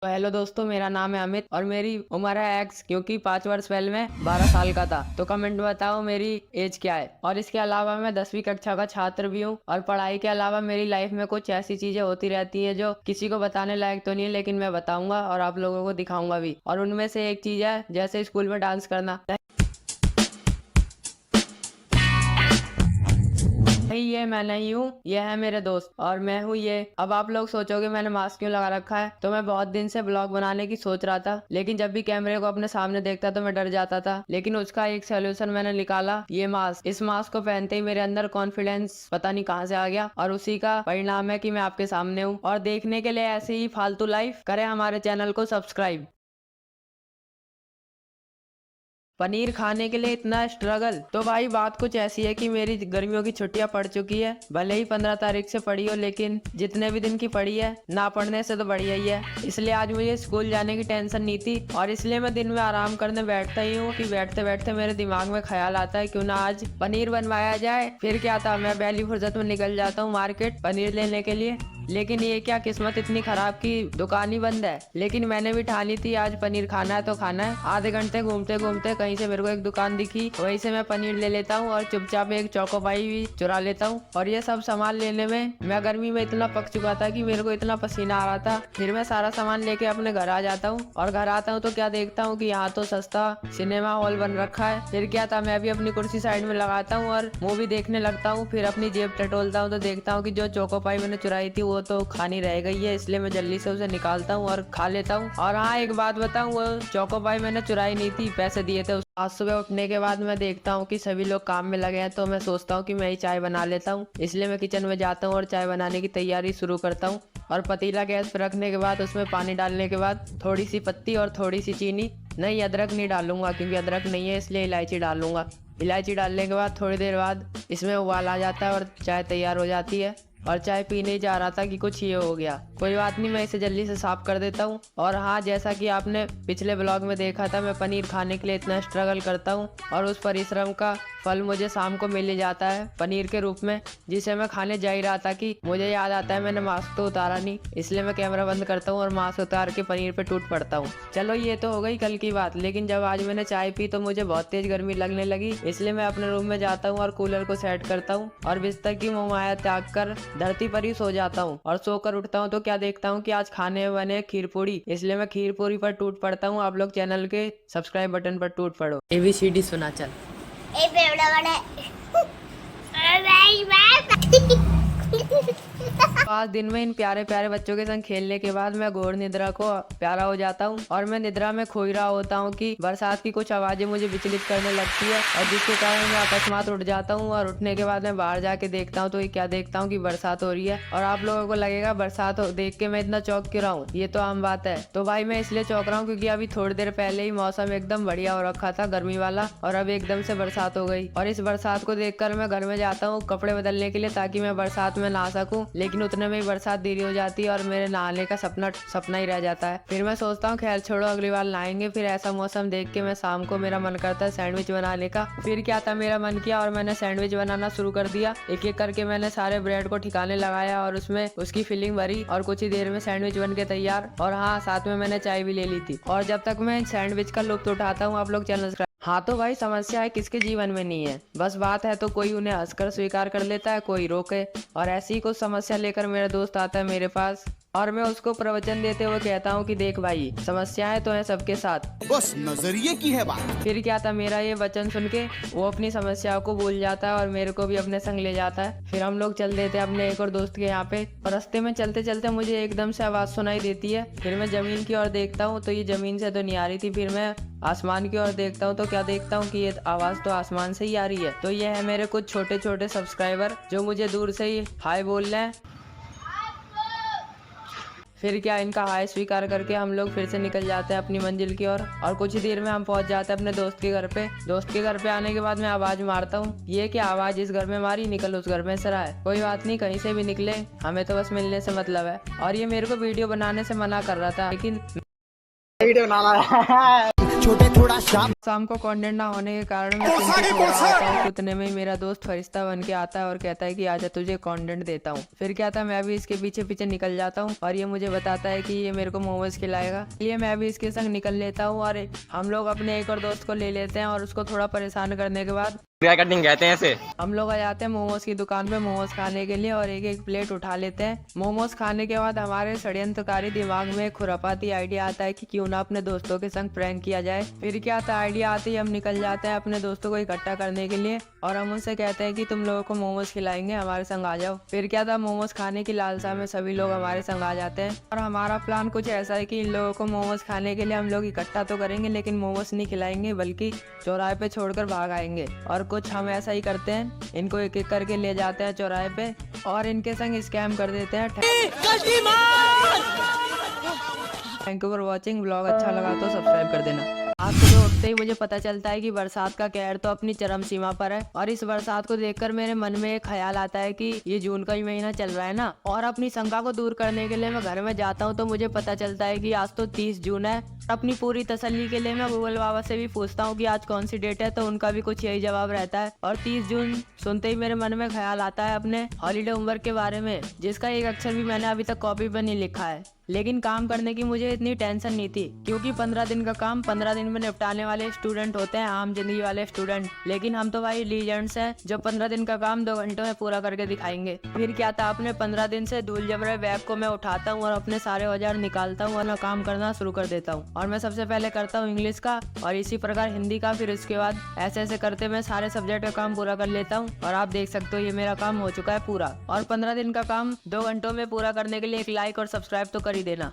तो हेलो दोस्तों, मेरा नाम है अमित और मेरी उम्र है एक्स, क्योंकि 5 वर्ष पहले मैं 12 साल का था। तो कमेंट में बताओ मेरी एज क्या है। और इसके अलावा मैं 10वीं कक्षा का छात्र भी हूँ। और पढ़ाई के अलावा मेरी लाइफ में कुछ ऐसी चीजें होती रहती है जो किसी को बताने लायक तो नहीं है, लेकिन मैं बताऊंगा और आप लोगों को दिखाऊंगा भी। और उनमें से एक चीज है जैसे स्कूल में डांस करना। नहीं, ये मैं नहीं हूँ, ये है मेरे दोस्त और मैं हूँ ये। अब आप लोग सोचोगे मैंने मास्क क्यों लगा रखा है, तो मैं बहुत दिन से ब्लॉग बनाने की सोच रहा था, लेकिन जब भी कैमरे को अपने सामने देखता तो मैं डर जाता था। लेकिन उसका एक सोल्यूशन मैंने निकाला, ये मास्क। इस मास्क को पहनते ही मेरे अंदर कॉन्फिडेंस पता नहीं कहाँ से आ गया और उसी का परिणाम है कि मैं आपके सामने हूँ। और देखने के लिए ऐसे ही फालतू लाइफ करें हमारे चैनल को सब्सक्राइब। पनीर खाने के लिए इतना स्ट्रगल। तो भाई बात कुछ ऐसी है कि मेरी गर्मियों की छुट्टियां पड़ चुकी है। भले ही 15 तारीख से पड़ी हो, लेकिन जितने भी दिन की पड़ी है ना पढ़ने से तो बढ़िया ही है। इसलिए आज मुझे स्कूल जाने की टेंशन नहीं थी और इसलिए मैं दिन में आराम करने बैठता ही हूँ कि बैठते बैठते मेरे दिमाग में ख्याल आता है क्यों ना आज पनीर बनवाया जाए। फिर क्या था, मैं पहली फुर्सत में निकल जाता हूँ मार्केट पनीर लेने के लिए। लेकिन ये क्या किस्मत इतनी खराब की दुकान ही बंद है। लेकिन मैंने भी ठानी थी आज पनीर खाना है तो खाना है। आधे घंटे घूमते घूमते कहीं से मेरे को एक दुकान दिखी, वहीं से मैं पनीर ले लेता हूँ और चुपचाप एक चौकोपाई भी चुरा लेता हूँ। और ये सब सामान लेने में मैं गर्मी में इतना पक चुका था कि मेरे को इतना पसीना आ रहा था। फिर मैं सारा सामान लेके अपने घर आ जाता हूँ और घर आता हूँ तो क्या देखता हूँ कि यहाँ तो सस्ता सिनेमा हॉल बन रखा है। फिर क्या था, मैं भी अपनी कुर्सी साइड में लगाता हूँ और मूवी देखने लगता हूँ। फिर अपनी जेब टटोलता हूँ तो देखता हूँ कि जो चौकोपाई मैंने चुराई थी वो तो खानी रह गई है, इसलिए मैं जल्दी से उसे निकालता हूँ और खा लेता हूँ। और हाँ, एक बात बताऊँ, वो चौकोपाई मैंने चुराई नहीं थी, पैसे दिए थे। आज सुबह उठने के बाद मैं देखता हूँ कि सभी लोग काम में लगे हैं, तो मैं सोचता हूँ कि मैं ही चाय बना लेता हूँ। इसलिए मैं किचन में जाता हूँ और चाय बनाने की तैयारी शुरू करता हूँ। और पतीला गैस पर रखने के बाद उसमें पानी डालने के बाद थोड़ी सी पत्ती और थोड़ी सी चीनी, नहीं अदरक नहीं डालूंगा क्योंकि अदरक नहीं है, इसलिए इलायची डालूंगा। इलायची डालने के बाद थोड़ी देर बाद इसमें उबाल आ जाता है और चाय तैयार हो जाती है। और चाय पीने ही जा रहा था कि कुछ ये हो गया। कोई बात नहीं, मैं इसे जल्दी से साफ कर देता हूँ। और हाँ, जैसा कि आपने पिछले ब्लॉग में देखा था, मैं पनीर खाने के लिए इतना स्ट्रगल करता हूँ और उस परिश्रम का फल मुझे शाम को मिल जाता है पनीर के रूप में, जिसे मैं खाने जा ही रहा था कि मुझे याद आता है मैंने मास्क तो उतारा नहीं। इसलिए मैं कैमरा बंद करता हूँ और मास्क उतार के पनीर पे टूट पड़ता हूँ। चलो ये तो हो गई कल की बात, लेकिन जब आज मैंने चाय पी तो मुझे बहुत तेज गर्मी लगने लगी। इसलिए मैं अपने रूम में जाता हूँ और कूलर को सेट करता हूँ और बिस्तर की मोहमाया त्याग कर धरती पर ही सो जाता हूँ। और सोकर उठता हूँ तो क्या देखता हूँ कि आज खाने में बने खीर पूरी। इसलिए मैं खीर पूरी पर टूट पड़ता हूँ। आप लोग चैनल के सब्सक्राइब बटन पर टूट पड़ो। ABCD सुना चल। आज दिन में इन प्यारे प्यारे बच्चों के संग खेलने के बाद मैं घोर निद्रा को प्यारा हो जाता हूँ और मैं निद्रा में खो ही रहा होता हूँ कि बरसात की कुछ आवाजें मुझे विचलित करने लगती है और जिसके कारण मैं अकस्मात उठ जाता हूँ। और उठने के बाद मैं बाहर जाके देखता हूँ तो ये क्या देखता हूँ कि बरसात हो रही है। और आप लोगों को लगेगा बरसात देख के मैं इतना चौंक क्यों रहा हूँ, ये तो आम बात है। तो भाई मैं इसलिए चौंक रहा हूँ क्योंकि अभी थोड़ी देर पहले ही मौसम एकदम बढ़िया हो रखा था, गर्मी वाला, और अब एकदम से बरसात हो गई। और इस बरसात को देखकर मैं घर में जाता हूँ कपड़े बदलने के लिए ताकि मैं बरसात में नहा सकूं। लेकिन उतने में ही बरसात देरी हो जाती है और मेरे नहाने का सपना ही रह जाता है। फिर मैं सोचता हूँ खैर छोड़ो, अगली बार नहाएंगे। फिर ऐसा मौसम देख के मैं शाम को मेरा मन करता है सैंडविच बनाने का। फिर क्या था, मेरा मन किया और मैंने सैंडविच बनाना शुरू कर दिया। एक एक करके मैंने सारे ब्रेड को ठिकाने लगाया और उसमें उसकी फिलिंग भरी और कुछ ही देर में सैंडविच बन के तैयार। और हाँ, साथ में मैंने चाय भी ले ली थी। और जब तक मैं सैंडविच का लुत्फ उठाता हूँ, आप लोग चैनल। हाँ तो भाई, समस्या है किसके जीवन में नहीं है, बस बात है तो कोई उन्हें हंसकर स्वीकार कर लेता है, कोई रोके। और ऐसी ही कुछ समस्या लेकर मेरा दोस्त आता है मेरे पास और मैं उसको प्रवचन देते हुए कहता हूँ कि देख भाई, समस्याएं तो हैं सबके साथ, बस नजरिए की है बात। फिर क्या था, मेरा ये वचन सुन के वो अपनी समस्याओं को भूल जाता है और मेरे को भी अपने संग ले जाता है। फिर हम लोग चल देते हैं अपने एक और दोस्त के यहाँ पे। और रास्ते में चलते चलते मुझे एकदम से आवाज सुनाई देती है। फिर मैं जमीन की ओर देखता हूँ तो ये जमीन से तो नहीं आ रही थी। फिर मैं आसमान की ओर देखता हूँ तो क्या देखता हूँ कि ये आवाज तो आसमान से ही आ रही है। तो ये है मेरे कुछ छोटे छोटे सब्सक्राइबर जो मुझे दूर से ही हाय बोल रहे हैं। फिर क्या, इनका हाय स्वीकार करके हम लोग फिर से निकल जाते हैं अपनी मंजिल की ओर। और कुछ ही देर में हम पहुंच जाते हैं अपने दोस्त के घर पे। दोस्त के घर पे आने के बाद मैं आवाज मारता हूँ, ये क्या आवाज इस घर में मारी, निकल उस घर में से रहा है। कोई बात नहीं, कहीं से भी निकले, हमें तो बस मिलने से मतलब है। और ये मेरे को वीडियो बनाने से मना कर रहा था, लेकिन वीडियो बना छोटे थोड़ा शाम। शाम को कंटेंट ना होने के कारण मैं चिंतित हो रहा होता हूँ। उतने में ही मेरा दोस्त फरिश्ता बन के आता है और कहता है कि आजा तुझे कंटेंट देता हूँ। फिर क्या था, मैं भी इसके पीछे पीछे निकल जाता हूँ और ये मुझे बताता है कि ये मेरे को मोमोज खिलाएगा। ये मैं भी इसके संग निकल लेता हूँ और हम लोग अपने एक और दोस्त को ले लेते हैं और उसको थोड़ा परेशान करने के बाद कटिंग कहते हैं इसे। हम लोग आ जाते हैं मोमोज की दुकान पे मोमोज खाने के लिए और एक एक प्लेट उठा लेते हैं। मोमोज खाने के बाद हमारे षड्यंत्रकारी दिमाग में एक खुरापाती आइडिया आता है कि क्यों ना अपने दोस्तों के संग प्रैंक किया जाए। फिर क्या था, आइडिया आते ही हम निकल जाते हैं अपने दोस्तों को इकट्ठा करने के लिए और हम उनसे कहते हैं कि तुम लोगों को मोमोज खिलाएंगे, हमारे संग आ जाओ। फिर क्या था, मोमोज खाने की लालसा में सभी लोग हमारे संग आ जाते हैं और हमारा प्लान कुछ ऐसा है कि इन लोगों को मोमोज खाने के लिए हम लोग इकट्ठा तो करेंगे लेकिन मोमोज नहीं खिलाएंगे बल्कि चौराहे पे छोड़कर भाग आएंगे। और कुछ हम ऐसा ही करते हैं, इनको एक एक करके ले जाते हैं चौराहे पे और इनके संग स्कैम कर देते हैं। Thank you for watching. Blog अच्छा लगा तो सब्सक्राइब कर देना। आज सुबह उठते ही मुझे पता चलता है कि बरसात का कहर तो अपनी चरम सीमा पर है और इस बरसात को देखकर मेरे मन में एक ख्याल आता है कि ये जून का ही महीना चल रहा है ना। और अपनी शंका को दूर करने के लिए मैं घर में जाता हूँ तो मुझे पता चलता है कि आज तो 30 जून है। अपनी पूरी तसल्ली के लिए मैं गूगल बाबा से भी पूछता हूँ कि आज कौन सी डेट है, तो उनका भी कुछ यही जवाब रहता है। और 30 जून सुनते ही मेरे मन में ख्याल आता है अपने हॉलीडे होमवर्क के बारे में, जिसका एक अक्षर भी मैंने अभी तक कॉपी पर नहीं लिखा है। लेकिन काम करने की मुझे इतनी टेंशन नहीं थी क्योंकि 15 दिन का काम 15 दिन में निपटाने वाले स्टूडेंट होते हैं, आम जिंदगी वाले स्टूडेंट। लेकिन हम तो भाई लीजेंड्स हैं जो 15 दिन का काम 2 घंटों में पूरा करके दिखाएंगे। फिर क्या था, अपने 15 दिन से धूल जम रहे बैग को मैं उठाता हूँ और अपने सारे औजार निकालता हूँ और काम करना शुरू कर देता हूँ। और मैं सबसे पहले करता हूँ इंग्लिश का और इसी प्रकार हिंदी का। फिर उसके बाद ऐसे ऐसे करते मैं सारे सब्जेक्ट का काम पूरा कर लेता हूँ और आप देख सकते हो ये मेरा काम हो चुका है पूरा। और 15 दिन का काम 2 घंटों में पूरा करने के लिए एक लाइक और सब्सक्राइब तो कर ही देना।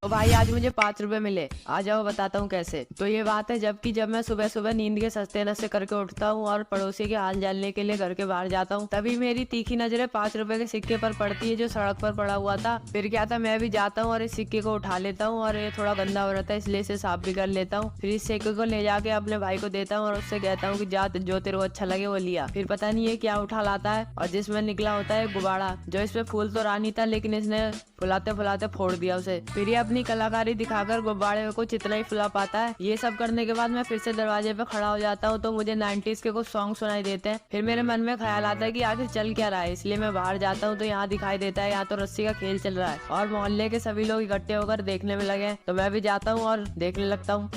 तो भाई आज मुझे 5 रुपए मिले, आ जाओ बताता हूँ कैसे। तो ये बात है जब मैं सुबह सुबह नींद के सस्ते नशे करके उठता हूँ और पड़ोसी के हाल जानने के लिए घर के बाहर जाता हूँ, तभी मेरी तीखी नजरें 5 रुपए के सिक्के पर पड़ती है जो सड़क पर पड़ा हुआ था। फिर क्या था, मैं भी जाता हूँ और इस सिक्के को उठा लेता हूँ और ये थोड़ा गंदा हो रहा था इसलिए इसे साफ भी कर लेता हूँ। फिर इस सिक्के को ले जाके अपने भाई को देता हूँ और उससे कहता हूँ कि जा जो तेरे को अच्छा लगे वो लिया। फिर पता नहीं ये क्या उठा लाता है और जिसमें निकला होता है गुब्बारा, जो इसमें फूल तो रानी था लेकिन इसने फुलाते फुलाते फोड़ दिया उसे। फिर ये अपनी कलाकारी दिखाकर गुब्बारे को जितना ही फुला पाता है। ये सब करने के बाद मैं फिर से दरवाजे पे खड़ा हो जाता हूँ तो मुझे 90s के कुछ सॉन्ग सुनाई देते हैं। फिर मेरे मन में ख्याल आता है कि आखिर चल क्या रहा है, इसलिए मैं बाहर जाता हूँ तो यहाँ दिखाई देता है यहाँ तो रस्सी का खेल चल रहा है और मोहल्ले के सभी लोग इकट्ठे होकर देखने में लगे। तो मैं भी जाता हूँ और देखने लगता हूँ।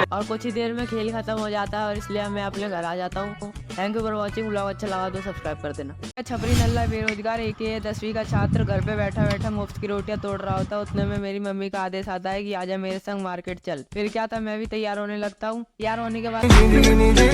और कुछ ही देर में खेल खत्म हो जाता है और इसलिए मैं अपने घर आ जाता हूँ। Thank you for watching. Blog अच्छा लगा तो सब्सक्राइब कर देना। छपरी नल्ला बेरोजगार एक 10वीं का छात्र घर पे बैठा बैठा मुफ्त की रोटियां तोड़ रहा होता है। उतने में मेरी मम्मी का आदेश आता है कि आजा मेरे संग मार्केट चल। फिर क्या था, मैं भी तैयार होने लगता हूँ। तैयार होने के बाद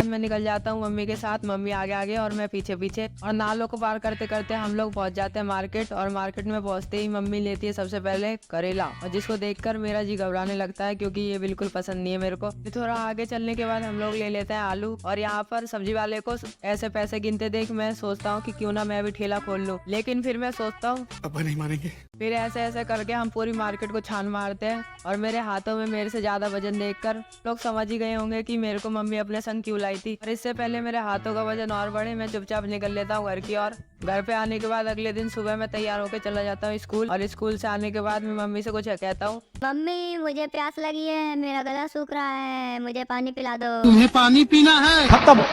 मैं निकल जाता हूँ मम्मी के साथ, मम्मी आगे आगे और मैं पीछे पीछे। और नालों को पार करते करते हम लोग पहुँच जाते हैं मार्केट। और मार्केट में पहुँचते ही मम्मी लेती है सबसे पहले करेला, और जिसको देखकर मेरा जी घबराने लगता है क्योंकि ये बिल्कुल पसंद नहीं है मेरे को। फिर थोड़ा आगे चलने के बाद हम लोग ले लेते हैं आलू। और यहाँ पर सब्जी वाले को ऐसे पैसे गिनते देख मैं सोचता हूँ कि क्यों ना मैं भी ठेला खोल लूं। लेकिन फिर मैं सोचता हूँ अब नहीं मानेंगे। फिर ऐसे ऐसे करके हम पूरी मार्केट को छान मारते हैं और मेरे हाथों में मेरे से ज्यादा वजन देखकर लोग समझ ही गए होंगे कि मेरे को मम्मी अपने संग क्यों लाई थी। और इससे पहले मेरे हाथों का वजन और बढ़े मैं चुपचाप निकल लेता हूँ घर की। और घर पे आने के बाद अगले दिन सुबह मैं तैयार होकर चला जाता हूँ स्कूल। और स्कूल से आने के बाद मैं मम्मी से कुछ कहता हूँ, मम्मी मुझे प्यास लगी है, मेरा गला सूख रहा है, मुझे पानी पिला दो। तुम्हें पानी पीना है? खत्म।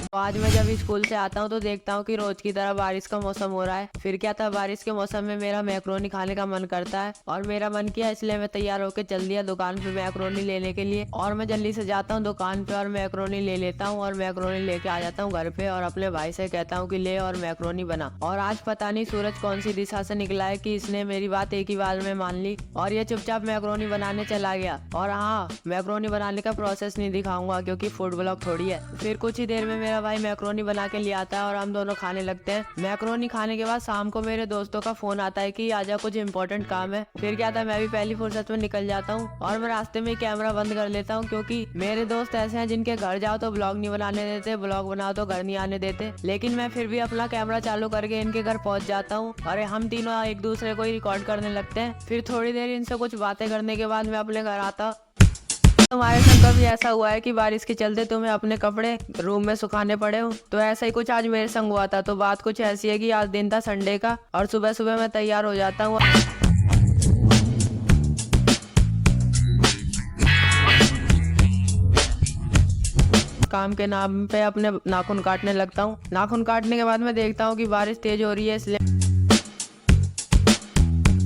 तो आज मैं जब स्कूल से आता हूँ तो देखता हूँ कि रोज की तरह बारिश का मौसम हो रहा है। फिर क्या था, बारिश के मौसम में मेरा मैक्रोनी खाने का मन करता है और मेरा मन किया इसलिए मैं तैयार होकर चल दिया दुकान पे मैक्रोनी लेने के लिए। और मैं जल्दी से जाता हूँ दुकान पे और मैक्रोनी ले लेता हूँ और मैक्रोनी लेके आ जाता हूँ घर पे और अपने भाई से कहता हूँ कि ले और मैक्रोनी बना। और आज पता नहीं सूरज कौन सी दिशा से निकला है कि इसने मेरी बात एक ही बार में मान ली और ये चुपचाप मैक्रोनी बनाने चला गया। और हाँ, मैक्रोनी बनाने का प्रोसेस नहीं दिखाऊंगा क्योंकि फूड ब्लॉग थोड़ी है। फिर कुछ ही देर में मेरा भाई मैक्रोनी बना के ले आता है और हम दोनों खाने लगते हैं। मैक्रोनी खाने के बाद शाम को मेरे दोस्तों का फोन आता है कि आजा कुछ इम्पोर्टेंट काम है। फिर क्या था, मैं भी पहली फुर्सत में निकल जाता हूँ और मैं रास्ते में कैमरा बंद कर लेता हूँ क्योंकि मेरे दोस्त ऐसे हैं जिनके घर जाओ तो ब्लॉग नहीं बनाने देते, ब्लॉग बनाओ तो घर नहीं आने देते। लेकिन मैं फिर भी अपना कैमरा चालू करके इनके घर पहुंच जाता हूँ और हम तीनों एक दूसरे को ही रिकॉर्ड करने लगते हैं। फिर थोड़ी देर इनसे कुछ बातें करने के बाद मैं अपने घर आता तुम्हारे संग कभी ऐसा हुआ है कि बारिश के चलते तुम्हें अपने कपड़े रूम में सुखाने पड़े हो? तो ऐसा ही कुछ आज मेरे संग हुआ था। तो बात कुछ ऐसी है कि आज दिन था संडे का और सुबह सुबह मैं तैयार हो जाता हूँ, काम के नाम पे अपने नाखून काटने लगता हूँ। नाखून काटने के बाद मैं देखता हूँ कि बारिश तेज हो रही है, इसलिए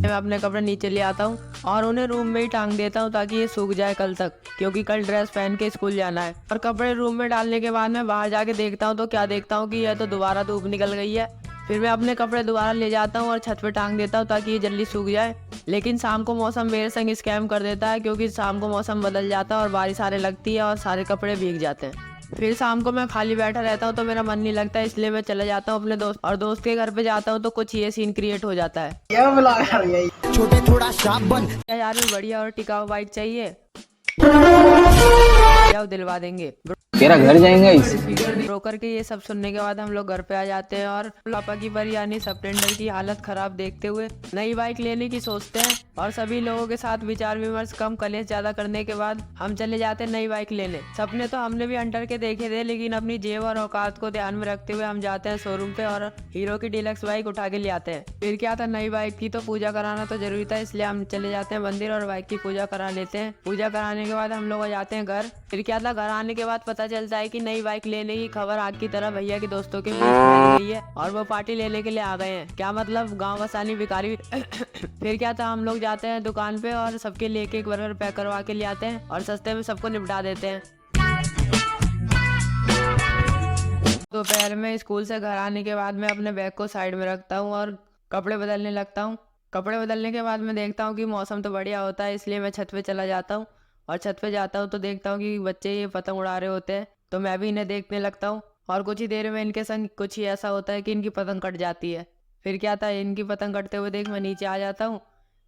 मैं अपने कपड़े नीचे ले आता हूँ और उन्हें रूम में ही टांग देता हूँ ताकि ये सूख जाए कल तक, क्योंकि कल ड्रेस पहन के स्कूल जाना है। और कपड़े रूम में डालने के बाद मैं बाहर जाके देखता हूँ तो क्या देखता हूँ कि यह तो दोबारा धूप निकल गई है। फिर मैं अपने कपड़े दोबारा ले जाता हूँ और छत पे टांग देता हूँ ताकि ये जल्दी सूख जाए। लेकिन शाम को मौसम मेरे संग स्कैम कर देता है, क्योंकि शाम को मौसम बदल जाता है और बारिश आने लगती है और सारे कपड़े भीग जाते हैं। फिर शाम को मैं खाली बैठा रहता हूँ तो मेरा मन नहीं लगता, इसलिए मैं चले जाता हूँ अपने दोस्त के घर पे जाता हूँ तो कुछ ये सीन क्रिएट हो जाता है। छोटे थोड़ा शाप बन। क्या यार भी बढ़िया और टिकाऊ बाइक चाहिए, क्या दिलवा देंगे, तेरा घर जाएंगे इस ब्रोकर के ये सब सुनने के बाद हम लोग घर पे आ जाते हैं और पापा की बड़ी यानी स्प्लेंडर की हालत खराब देखते हुए नई बाइक लेने की सोचते हैं। और सभी लोगों के साथ विचार विमर्श कम कलेश ज्यादा करने के बाद हम चले जाते हैं नई बाइक लेने। सपने तो हमने भी अंटर के देखे थे, लेकिन अपनी जेब और औकात को ध्यान में रखते हुए हम जाते हैं शोरूम पे और हीरो की डीलक्स बाइक उठा के ले आते हैं। फिर क्या था, नई बाइक की तो पूजा कराना तो जरूरी था, इसलिए हम चले जाते हैं मंदिर और बाइक की पूजा करा लेते हैं। पूजा कराने के बाद हम लोग आ जाते हैं घर। फिर क्या था, घर आने के बाद पता चलता है कि नई बाइक लेने की खबर आग की तरह भैया के दोस्तों के बीच फैल गई है और वो पार्टी लेने के लिए आ गए हैं। क्या मतलब, गांव बसानी भिखारी। फिर क्या था, हम लोग जाते हैं दुकान पे और सबके लेके एक बर्गर पैक करवा के ले आते हैं और सस्ते में सबको निपटा देते हैं। दोपहर में स्कूल से घर आने के बाद मैं अपने बैग को साइड में रखता हूँ और कपड़े बदलने लगता हूँ। कपड़े बदलने के बाद मैं देखता हूँ कि मौसम तो बढ़िया होता है, इसलिए मैं छत पे चला जाता हूँ। और छत पे जाता हूँ तो देखता हूँ कि बच्चे ये पतंग उड़ा रहे होते हैं, तो मैं भी इन्हें देखने लगता हूँ। और कुछ ही देर में इनके संग कुछ ही ऐसा होता है कि इनकी पतंग कट जाती है। फिर क्या था, इनकी पतंग कटते हुए देख मैं नीचे आ जाता हूँ।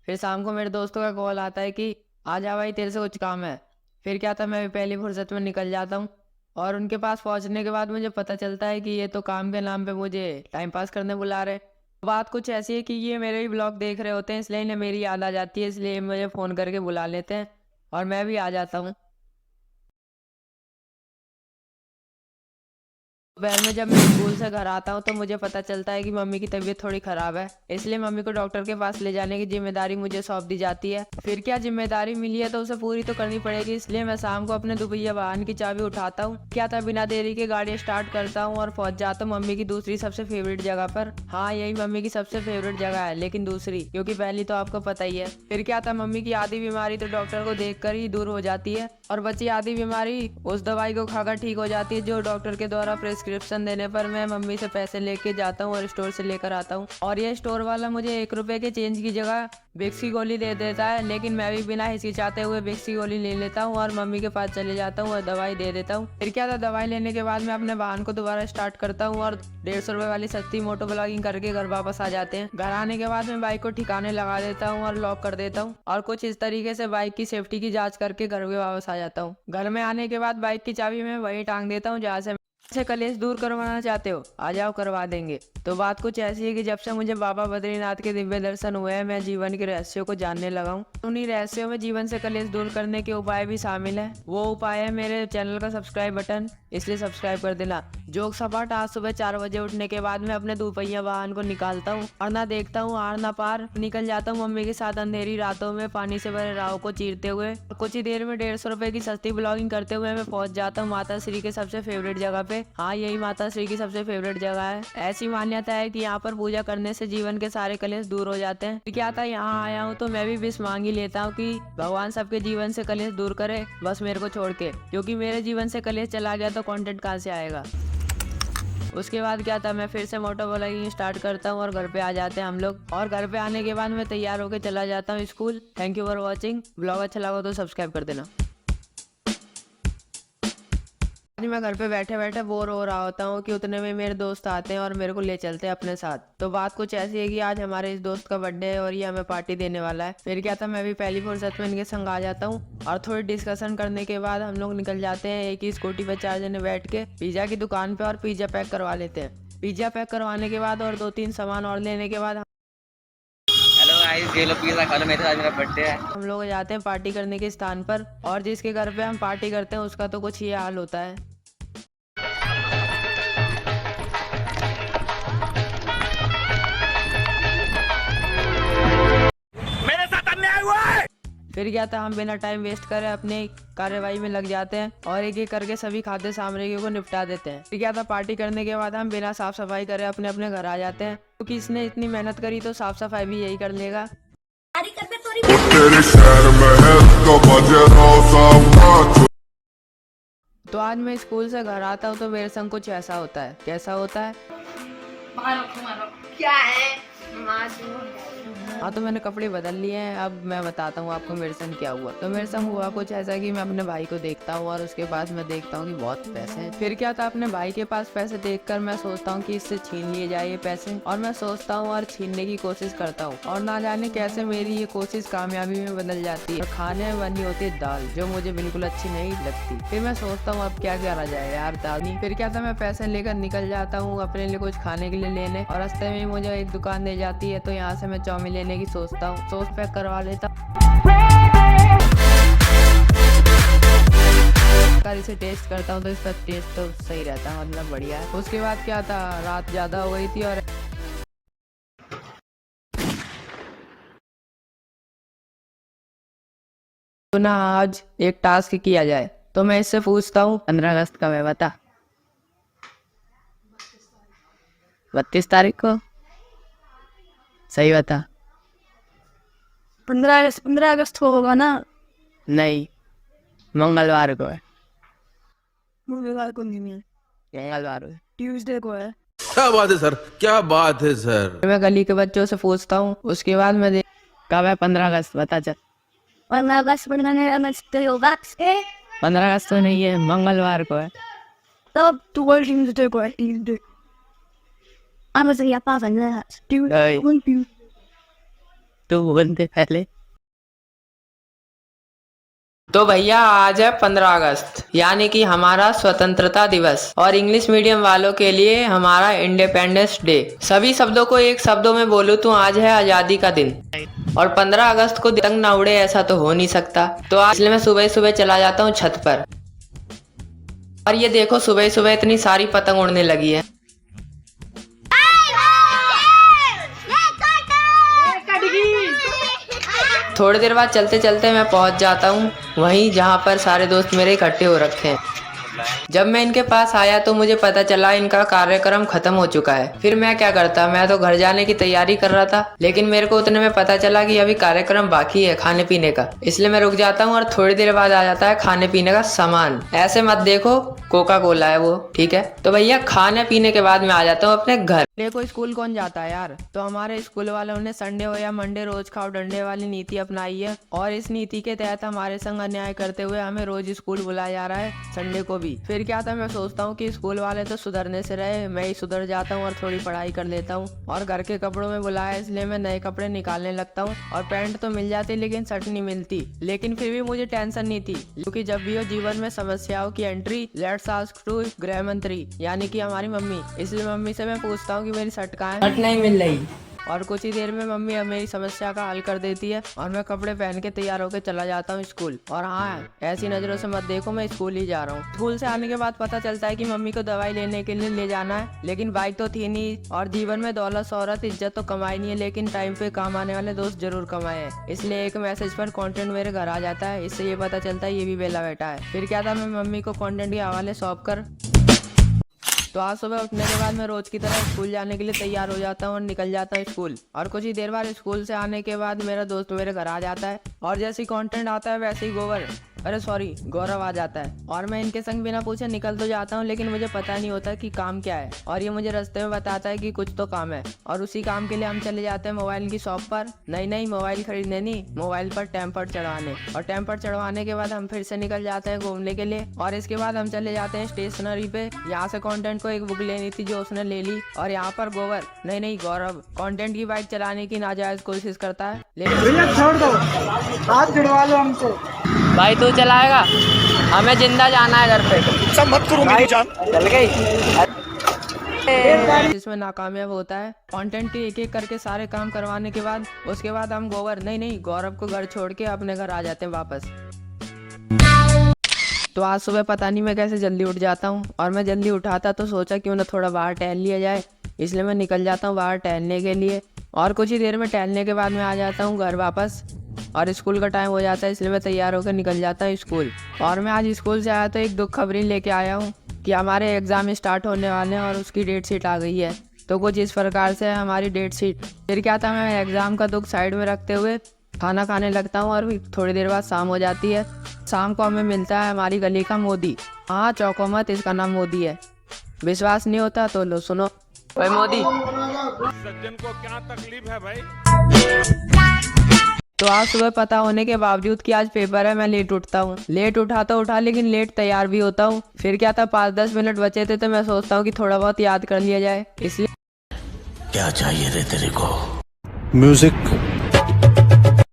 फिर शाम को मेरे दोस्तों का कॉल आता है कि आ जा भाई, तेरे से कुछ काम है। फिर क्या था, मैं भी पहली फुर्सत में निकल जाता हूँ और उनके पास पहुँचने के बाद मुझे पता चलता है कि ये तो काम के नाम पे मुझे टाइम पास करने बुला रहे। बात कुछ ऐसी है कि ये मेरे ही ब्लॉग देख रहे होते हैं, इसलिए इन्हें मेरी याद आ जाती है, इसलिए मुझे फ़ोन करके बुला लेते हैं और मैं भी आ जाता हूँ। दोपहर में जब मैं स्कूल से घर आता हूँ तो मुझे पता चलता है कि मम्मी की तबीयत थोड़ी खराब है, इसलिए मम्मी को डॉक्टर के पास ले जाने की जिम्मेदारी मुझे सौंप दी जाती है। फिर क्या, जिम्मेदारी मिली है तो उसे पूरी तो करनी पड़ेगी, इसलिए मैं शाम को अपने दुपहिया वाहन की चाबी उठाता हूँ। क्या था, बिना देरी के गाड़ी स्टार्ट करता हूँ और पहुंच जाता हूँ मम्मी की दूसरी सबसे फेवरेट जगह पर। हाँ, यही मम्मी की सबसे फेवरेट जगह है, लेकिन दूसरी, क्योंकि पहली तो आपको पता ही है। फिर क्या था, मम्मी की आधी बीमारी तो डॉक्टर को देखकर ही दूर हो जाती है और बची आधी बीमारी उस दवाई को खाकर ठीक हो जाती है जो डॉक्टर के द्वारा प्रिस्क्रिप्शन देने पर मैं मम्मी से पैसे लेके जाता हूँ और स्टोर से लेकर आता हूँ। और ये स्टोर वाला मुझे 1 रुपए के चेंज की जगह विक्स की गोली दे देता है, लेकिन मैं भी बिना हिचकिचाते हुए विक्स की गोली ले लेता हूँ और मम्मी के पास चले जाता हूँ और दवाई दे देता हूँ। फिर क्या था, दवाई लेने के बाद मैं अपने वाहन को दोबारा स्टार्ट करता हूँ और 150 रुपए वाली सस्ती मोटो ब्लॉगिंग करके घर वापस आ जाते हैं। घर आने के बाद मैं बाइक को ठिकाने लगा देता हूँ और लॉक कर देता हूँ और कुछ इस तरीके से बाइक की सेफ्टी की जाँच करके घर में वापस आ जाता हूँ। घर में आने के बाद बाइक की चाबी मैं वही टांग देता हूँ जहाँ से कलेश दूर करवाना चाहते हो, आ जाओ करवा देंगे। तो बात कुछ ऐसी है कि जब से मुझे बाबा बद्रीनाथ के दिव्य दर्शन हुए हैं, मैं जीवन के रहस्यों को जानने लगा हूँ। उन्हीं रहस्यों में जीवन से कलेश दूर करने के उपाय भी शामिल है। वो उपाय है मेरे चैनल का सब्सक्राइब बटन, इसलिए सब्सक्राइब कर देना। जोक सपाट, आज सुबह 4 बजे उठने के बाद मैं अपने दोपहिया वाहन को निकालता हूँ और ना देखता हूँ आर ना पार, निकल जाता हूँ मम्मी के साथ अंधेरी रातों में पानी से भरे राह को चीरते हुए। कुछ ही देर में 150 रुपए की सस्ती ब्लॉगिंग करते हुए मैं पहुंच जाता हूँ माता श्री के सबसे फेवरेट जगह पे। हाँ, यही माता श्री की सबसे फेवरेट जगह है। ऐसी मान्यता है कि यहाँ पर पूजा करने से जीवन के सारे कलेश दूर हो जाते हैं। क्या था, यहाँ आया हूँ तो मैं भी विश मांग ही लेता हूँ कि भगवान सबके जीवन से कलेश दूर करे, बस मेरे को छोड़ के, क्योंकि मेरे जीवन से कलेश चला गया तो कंटेंट कहाँ से आएगा। उसके बाद क्या था, मैं फिर से मोटो ब्लॉगिंग स्टार्ट करता हूँ और घर पे आ जाते हैं हम लोग। और घर पे आने के बाद मैं तैयार होकर चला जाता हूँ school. Thank you for watching. Blog अच्छा लगा तो सब्सक्राइब कर देना। मैं घर पे बैठे बैठे बोर हो रहा होता हूँ कि उतने में मेरे दोस्त आते हैं और मेरे को ले चलते हैं अपने साथ। तो बात कुछ ऐसी है कि आज हमारे इस दोस्त का बर्थडे है और ये हमें पार्टी देने वाला है। फिर क्या था, मैं भी पहली फुर्सत में इनके संग आ जाता हूँ और थोड़ी डिस्कशन करने के बाद हम लोग निकल जाते हैं एक ही स्कूटी पे 4 जने बैठ के पिज्जा की दुकान पे और पिज्जा पैक करवा लेते हैं। पिज्जा पैक करवाने के बाद और 2-3 सामान और लेने के बाद नाइस, ये लो पिज़्ज़ा खा लो, मेरे साथ मेरा बर्थडे है। हम लोग जाते हैं पार्टी करने के स्थान पर, और जिसके घर पे हम पार्टी करते हैं उसका तो कुछ ये हाल होता है। मेरे साथ अन्याय हुआ है। फिर क्या था, हम बिना टाइम वेस्ट करे अपने कार्यवाही में लग जाते हैं और एक एक करके सभी खाद्य सामग्रियों को निपटा देते हैं। फिर क्या था, पार्टी करने के बाद हम बिना साफ सफाई करे अपने अपने घर आ जाते हैं, क्योंकि इसने इतनी मेहनत करी तो साफ सफाई भी यही कर लेगा। तो आज मैं स्कूल से घर आता हूँ तो मेरे संग कुछ ऐसा होता है। कैसा होता है? क्या है? हाँ, तो मैंने कपड़े बदल लिए हैं। अब मैं बताता हूँ आपको मेरे संग क्या हुआ। तो मेरे संग हुआ कुछ ऐसा कि मैं अपने भाई को देखता हूँ और उसके बाद मैं देखता हूँ कि बहुत पैसे हैं। फिर क्या था, अपने भाई के पास पैसे देखकर मैं सोचता हूँ कि इससे छीन लिए जाए ये पैसे, और मैं सोचता हूँ और छीनने की कोशिश करता हूँ, और ना जाने कैसे मेरी ये कोशिश कामयाबी में बदल जाती है और खाने में बनी होती है दाल, जो मुझे बिल्कुल अच्छी नहीं लगती। फिर मैं सोचता हूँ अब क्या करा जाए यार, दाल नहीं। फिर क्या था, मैं पैसे लेकर निकल जाता हूँ अपने लिए कुछ खाने के लिए लेने, और रास्ते में मुझे एक दुकान दे जाती है, तो यहाँ से मैं चाउमीन लेने की सोचता हूँ, सॉस पैक करवा लेता कर इसे टेस्ट करता हूँ तो इसका टेस्ट तो सही रहता है, मतलब बढ़िया है। उसके बाद क्या था, रात ज्यादा हो गई थी और तो ना आज एक टास्क किया जाए। तो मैं इससे पूछता हूँ 15 अगस्त का मैं बता। 32 तारीख को सही बता। 15 अगस्त को होगा ना? नहीं, मंगलवार को है। मंगलवार को नहीं है, मंगलवार को है। ट्यूसडे को है। क्या बात है सर, क्या बात है सर। मैं गली के बच्चों से पूछता हूँ, उसके बाद मैं देख कब है 15 अगस्त बता चल। 15 अगस्त होगा। 15 अगस्त तो नहीं है, मंगलवार को है। तब ट्यूसडे को है। ट्यूसडे अब सही आप पास है। ट्यूसडे तो बोलते पहले। तो भैया आज है 15 अगस्त, यानी कि हमारा स्वतंत्रता दिवस, और इंग्लिश मीडियम वालों के लिए हमारा इंडिपेंडेंस डे। सभी शब्दों को एक शब्दों में बोलूं तो आज है आजादी का दिन, और 15 अगस्त को पतंग ना उड़े ऐसा तो हो नहीं सकता। तो आज इसलिए मैं सुबह सुबह चला जाता हूँ छत पर, और ये देखो सुबह सुबह इतनी सारी पतंग उड़ने लगी है। थोड़ी देर बाद चलते चलते मैं पहुंच जाता हूं वहीं जहां पर सारे दोस्त मेरे इकट्ठे हो रखे हैं। जब मैं इनके पास आया तो मुझे पता चला इनका कार्यक्रम खत्म हो चुका है। फिर मैं क्या करता, मैं तो घर जाने की तैयारी कर रहा था, लेकिन मेरे को उतने में पता चला कि अभी कार्यक्रम बाकी है खाने पीने का। इसलिए मैं रुक जाता हूँ और थोड़ी देर बाद आ जाता है खाने पीने का सामान। ऐसे मत देखो, कोका कोला है वो, ठीक है। तो भैया खाने पीने के बाद मैं आ जाता हूँ अपने घर। देखो स्कूल कौन जाता है यार, तो हमारे स्कूल वालों ने संडे हो या मंडे रोज खाओ डंडे वाली नीति अपनाई है, और इस नीति के तहत हमारे संग अन्याय करते हुए हमें रोज स्कूल बुलाया जा रहा है, संडे को भी। फिर क्या था, मैं सोचता हूँ कि स्कूल वाले तो सुधरने से रहे, मैं ही सुधर जाता हूँ और थोड़ी पढ़ाई कर लेता हूँ। और घर के कपड़ों में बुलाया इसलिए मैं नए कपड़े निकालने लगता हूँ, और पैंट तो मिल जाती लेकिन शर्ट नहीं मिलती। लेकिन फिर भी मुझे टेंशन नहीं थी, क्योंकि जब भी हो जीवन में समस्याओं की एंट्री लेट्स आस्क टू गृह मंत्री, यानी कि हमारी मम्मी। इसलिए मम्मी से मैं पूछता हूँ कि मेरी शर्ट कहाँ है, शर्ट नहीं मिल रही, और कुछ ही देर में मम्मी अब मेरी समस्या का हल कर देती है, और मैं कपड़े पहन के तैयार होकर चला जाता हूँ स्कूल। और हाँ, ऐसी नजरों से मत देखो, मैं स्कूल ही जा रहा हूँ। स्कूल से आने के बाद पता चलता है कि मम्मी को दवाई लेने के लिए ले जाना है, लेकिन बाइक तो थी नहीं, और जीवन में दौलत शोहरत इज्जत तो कमाई नहीं है, लेकिन टाइम पे काम आने वाले दोस्त जरूर कमाए हैं। इसलिए एक मैसेज पर कंटेंट मेरे घर आ जाता है, इससे ये पता चलता है ये भी बेला बैठा है। फिर क्या था, मैं मम्मी को कंटेंट के हवाले सौंप कर तो आज सुबह उठने के बाद मैं रोज की तरह स्कूल जाने के लिए तैयार हो जाता हूँ और निकल जाता हूँ स्कूल। और कुछ ही देर बाद स्कूल से आने के बाद मेरा दोस्त मेरे घर आ जाता है, और जैसे ही कंटेंट आता है वैसे ही गौरव आ जाता है, और मैं इनके संग बिना पूछे निकल तो जाता हूँ, लेकिन मुझे पता नहीं होता कि काम क्या है। और ये मुझे रास्ते में बताता है कि कुछ तो काम है, और उसी काम के लिए हम चले जाते हैं मोबाइल की शॉप पर। नहीं, मोबाइल खरीदने नहीं, मोबाइल पर टेम्पर चढ़वाने। और टेम्पर चढ़वाने के बाद हम फिर से निकल जाते हैं घूमने के लिए, और इसके बाद हम चले जाते हैं स्टेशनरी पे। यहाँ से कंटेंट को एक बुक लेनी थी जो उसने ले ली, और यहाँ पर गौरव कंटेंट की बाइक चलाने की नाजायज कोशिश करता है, लेकिन छोड़ दो, हाथ जुड़वा लो हमसे। भाई तू चलाएगा, हमें जिंदा जाना है घर पे। सब मत करो मेरी जान। चल गई। इसमें नाकामयाब होता है। कंटेंट एक एक करके सारे काम करवाने के बाद उसके बाद हम गौरव को घर छोड़ के अपने घर आ जाते हैं वापस। तो आज सुबह पता नहीं मैं कैसे जल्दी उठ जाता हूँ, और मैं जल्दी उठा था तो सोचा क्यों ना थोड़ा बाहर टहल लिया जाए, इसलिए मैं निकल जाता हूँ बाहर टहलने के लिए। और कुछ ही देर में टहलने के बाद मैं आ जाता हूँ घर वापस, और स्कूल का टाइम हो जाता है, इसलिए मैं तैयार होकर निकल जाता हूँ स्कूल। और मैं आज स्कूल से आया तो एक दुख खबरी लेके आया हूँ कि हमारे एग्ज़ाम स्टार्ट होने वाले हैं और उसकी डेट शीट आ गई है। तो कुछ इस प्रकार से है हमारी डेट शीट। फिर क्या था, मैं एग्ज़ाम का दुख साइड में रखते हुए खाना खाने लगता हूँ, और थोड़ी देर बाद शाम हो जाती है। शाम को हमें मिलता है हमारी गली का मोदी। हाँ, चौको मत, इसका नाम मोदी है। विश्वास नहीं होता तो लो सुनो। भाई मोदी, सज्जन को क्या तकलीफ है भाई? तो आज सुबह पता होने के बावजूद कि आज पेपर है, मैं लेट उठता हूँ। लेट उठा तो उठा, लेकिन लेट तैयार भी होता हूँ। फिर क्या था, 5-10 मिनट बचे थे तो मैं सोचता हूँ कि थोड़ा बहुत याद कर लिया जाए, इसलिए क्या चाहिए रे तेरे को?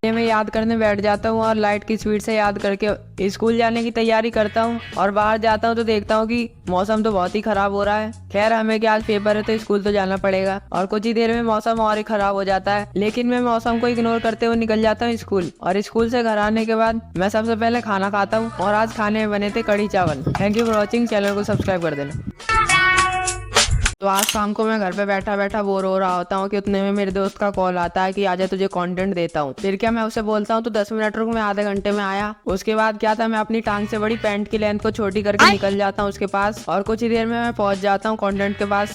मैं याद करने बैठ जाता हूँ और लाइट की स्पीड से याद करके स्कूल जाने की तैयारी करता हूँ। और बाहर जाता हूँ तो देखता हूँ कि मौसम तो बहुत ही खराब हो रहा है। खैर, हमें क्या, आज पेपर है तो स्कूल तो जाना पड़ेगा। और कुछ ही देर में मौसम और ही खराब हो जाता है, लेकिन मैं मौसम को इग्नोर करते हुए निकल जाता हूँ स्कूल। और स्कूल से घर आने के बाद मैं सबसे पहले खाना खाता हूँ, और आज खाने में बने थे कढ़ी चावल। Thank you for watching, channel को सब्सक्राइब कर देना। तो आज शाम को मैं घर पे बैठा बैठा बोर हो रहा होता हूँ कि उतने में मेरे दोस्त का कॉल आता है कि आजा तुझे कंटेंट देता हूँ। फिर क्या, मैं उसे बोलता हूँ तो 10 मिनट रुक, मैं आधे घंटे में आया। उसके बाद क्या था, मैं अपनी टांग से बड़ी पैंट की लेंथ को छोटी करके निकल जाता हूँ उसके पास, और कुछ ही देर में मैं पहुंच जाता हूँ कंटेंट के पास।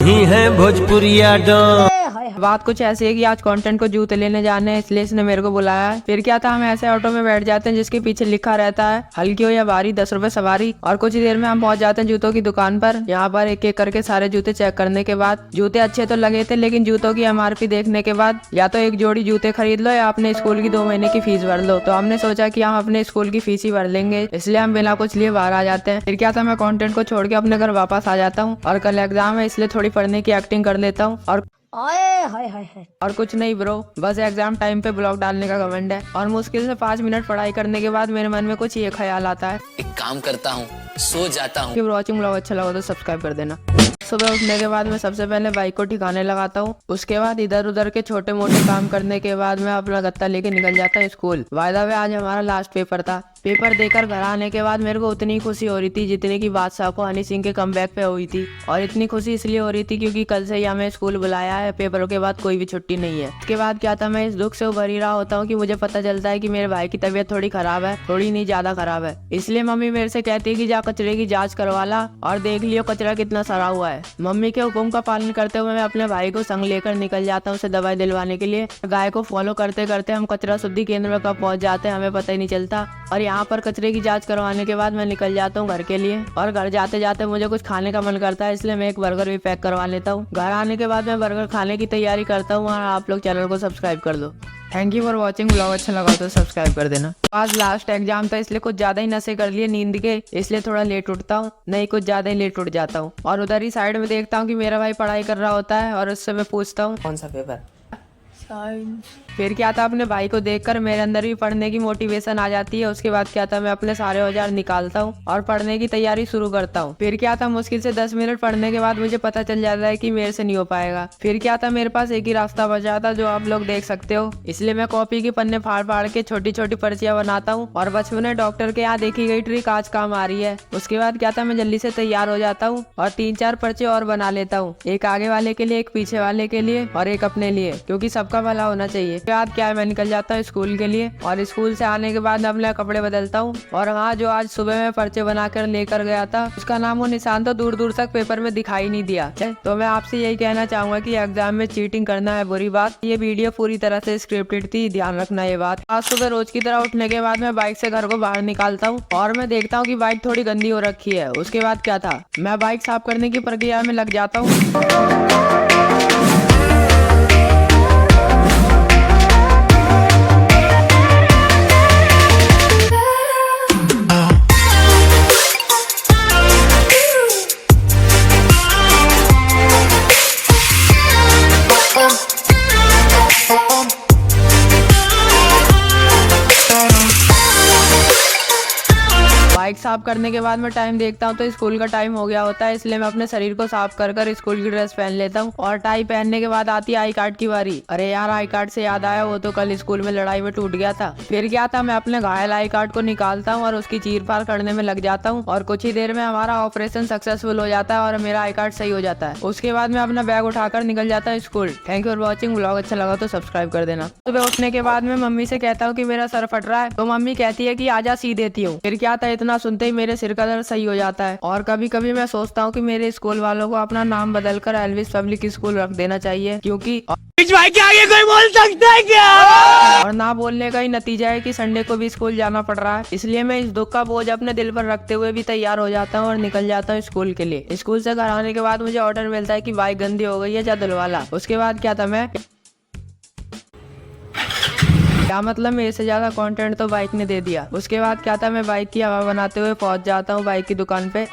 बात कुछ ऐसी है कि आज कंटेंट को जूते लेने जाने हैं, इसलिए इसने मेरे को बुलाया है। फिर क्या था, हम ऐसे ऑटो में बैठ जाते हैं जिसके पीछे लिखा रहता है हल्की हो या भारी, 10 रुपए सवारी। और कुछ ही देर में हम पहुंच जाते हैं जूतों की दुकान पर। यहाँ पर एक एक करके सारे जूते चेक करने के बाद जूते अच्छे तो लगे थे, लेकिन जूतों की MRP देखने के बाद या तो एक जोड़ी जूते खरीद लो या अपने स्कूल की 2 महीने की फीस भर लो। तो हमने सोचा कि हम अपने स्कूल की फीस ही भर लेंगे, इसलिए हम बिना कुछ लिए बाहर आ जाते हैं। फिर क्या था, मैं कंटेंट को छोड़ के अपने घर वापस आ जाता हूँ, और कल एग्जाम है इसलिए थोड़ी पढ़ने की एक्टिंग कर लेता हूँ। और कुछ नहीं ब्रो, बस एग्जाम टाइम पे ब्लॉग डालने का घमंड है। और मुश्किल से 5 मिनट पढ़ाई करने के बाद मेरे मन में कुछ ये ख्याल आता है, एक काम करता हूँ, सो जाता हूँ। कि वॉचिंग ब्लॉग अच्छा लगा तो सब्सक्राइब कर देना। सुबह उठने के बाद मैं सबसे पहले बाइक को ठिकाने लगाता हूँ। उसके बाद इधर उधर के छोटे मोटे काम करने के बाद मैं अपना गत्ता लेके निकल जाता हूँ स्कूल। बाय द वे, आज हमारा लास्ट पेपर था। पेपर देकर घर आने के बाद मेरे को उतनी खुशी हो रही थी जितनी की बादशाह को हनी सिंह के कमबैक पे हुई थी। और इतनी खुशी इसलिए हो रही थी क्योंकि कल से ही हमें स्कूल बुलाया है, पेपरों के बाद कोई भी छुट्टी नहीं है। इसके बाद क्या था, मैं इस दुख से उभर ही रहा होता हूँ कि मुझे पता चलता है कि मेरे भाई की तबीयत थोड़ी खराब है, थोड़ी नहीं ज्यादा खराब है। इसलिए मम्मी मेरे से कहती है कि जा कचरे की जाँच करवा ला और देख लियो कचरा कितना सड़ा हुआ है। मम्मी के हुक्म का पालन करते हुए मैं अपने भाई को संग लेकर निकल जाता हूँ उसे दवाई दिलवाने के लिए। गाय को फॉलो करते करते हम कचरा शुद्धि केंद्र में कब पहुँच जाते हैं हमें पता ही नहीं चलता। और यहाँ पर कचरे की जांच करवाने के बाद मैं निकल जाता हूँ घर के लिए। और घर जाते जाते मुझे कुछ खाने का मन करता है, इसलिए मैं एक बर्गर भी पैक करवा लेता हूँ। घर आने के बाद मैं बर्गर खाने की तैयारी करता हूँ, और आप लोग चैनल को सब्सक्राइब कर दो। Thank you for watching, blog अच्छा लगा तो सब्सक्राइब कर देना। आज लास्ट एग्जाम था इसलिए कुछ ज्यादा ही नशे कर लिए नींद के, इसलिए थोड़ा लेट उठता हूँ, नहीं कुछ ज्यादा ही लेट उठ जाता हूँ। और उधर ही साइड में देखता हूँ कि मेरा भाई पढ़ाई कर रहा होता है, और उससे मैं पूछता हूँ कौन सा पेपर। फिर क्या था, अपने भाई को देखकर मेरे अंदर भी पढ़ने की मोटिवेशन आ जाती है। उसके बाद क्या था, मैं अपने सारे औजार निकालता हूँ और पढ़ने की तैयारी शुरू करता हूँ। फिर क्या था, मुश्किल से 10 मिनट पढ़ने के बाद मुझे पता चल जाता है कि मेरे से नहीं हो पाएगा। फिर क्या था, मेरे पास एक ही रास्ता बचा था जो आप लोग देख सकते हो, इसलिए मैं कॉपी के पन्ने फाड़ फाड़ के छोटी छोटी पर्चियां बनाता हूँ। और बचपन में डॉक्टर के यहाँ देखी गई ट्रिक आज काम आ रही है। उसके बाद क्या था, मैं जल्दी से तैयार हो जाता हूँ और 3-4 पर्चे और बना लेता हूँ, एक आगे वाले के लिए, एक पीछे वाले के लिए और एक अपने लिए, क्योंकि सबका भला होना चाहिए। बाद क्या है, मैं निकल जाता हूँ स्कूल के लिए। और स्कूल से आने के बाद मैं अपने कपड़े बदलता हूँ। और हाँ, जो आज सुबह में पर्चे बनाकर लेकर गया था उसका नाम और निशान तो दूर दूर तक पेपर में दिखाई नहीं दिया। तो मैं आपसे यही कहना चाहूंगा कि एग्जाम में चीटिंग करना है बुरी बात। ये वीडियो पूरी तरह से स्क्रिप्टेड थी, ध्यान रखना ये बात। आज सुबह रोज की तरह उठने के बाद मैं बाइक से घर को बाहर निकालता हूँ और मैं देखता हूँ कि बाइक थोड़ी गंदी हो रखी है। उसके बाद क्या था, मैं बाइक साफ करने की प्रक्रिया में लग जाता हूँ। बाइक साफ साफ करने के बाद मैं टाइम देखता हूँ तो स्कूल का टाइम हो गया होता है, इसलिए मैं अपने शरीर को साफ कर कर स्कूल की ड्रेस पहन लेता हूँ और टाई पहनने के बाद आती है आई कार्ड की बारी। अरे यार आई कार्ड से याद आया, वो तो कल स्कूल में लड़ाई में टूट गया था। फिर क्या था, मैं अपने घायल आई कार्ड को निकालता हूँ और उसकी चीर फाड़ करने में लग जाता हूँ और कुछ ही देर में हमारा ऑपरेशन सक्सेसफुल हो जाता है और मेरा आई कार्ड सही हो जाता है। उसके बाद मैं अपना बैग उठाकर निकल जाता हूँ school. Thank you for watching. Vlog अच्छा लगा तो सब्सक्राइब कर देना। सुबह उठने के बाद मैं मम्मी से कहता हूँ कि मेरा सर फट रहा है, तो मम्मी कहती है कि आजा सी देती हूँ। फिर क्या था, इतना सुनते ही मेरे सिर का दर्द सही हो जाता है। और कभी कभी मैं सोचता हूँ कि मेरे स्कूल वालों को अपना नाम बदलकर एल्विस पब्लिक स्कूल रख देना चाहिए, क्योंकि भाई के आगे कोई बोल सकता है क्या? और ना बोलने का ही नतीजा है कि संडे को भी स्कूल जाना पड़ रहा है। इसलिए मैं इस दुख का बोझ अपने दिल पर रखते हुए भी तैयार हो जाता हूँ और निकल जाता हूँ स्कूल के लिए। स्कूल से घर आने के बाद मुझे ऑर्डर मिलता है कि बाइक गंदी हो गई है, जा धुलवाला। उसके बाद क्या था, मैं क्या मतलब मेरे से ज्यादा कंटेंट तो बाइक ने दे दिया। उसके बाद क्या था, मैं बाइक की हवा बनाते हुए पहुंच जाता हूँ बाइक की दुकान पे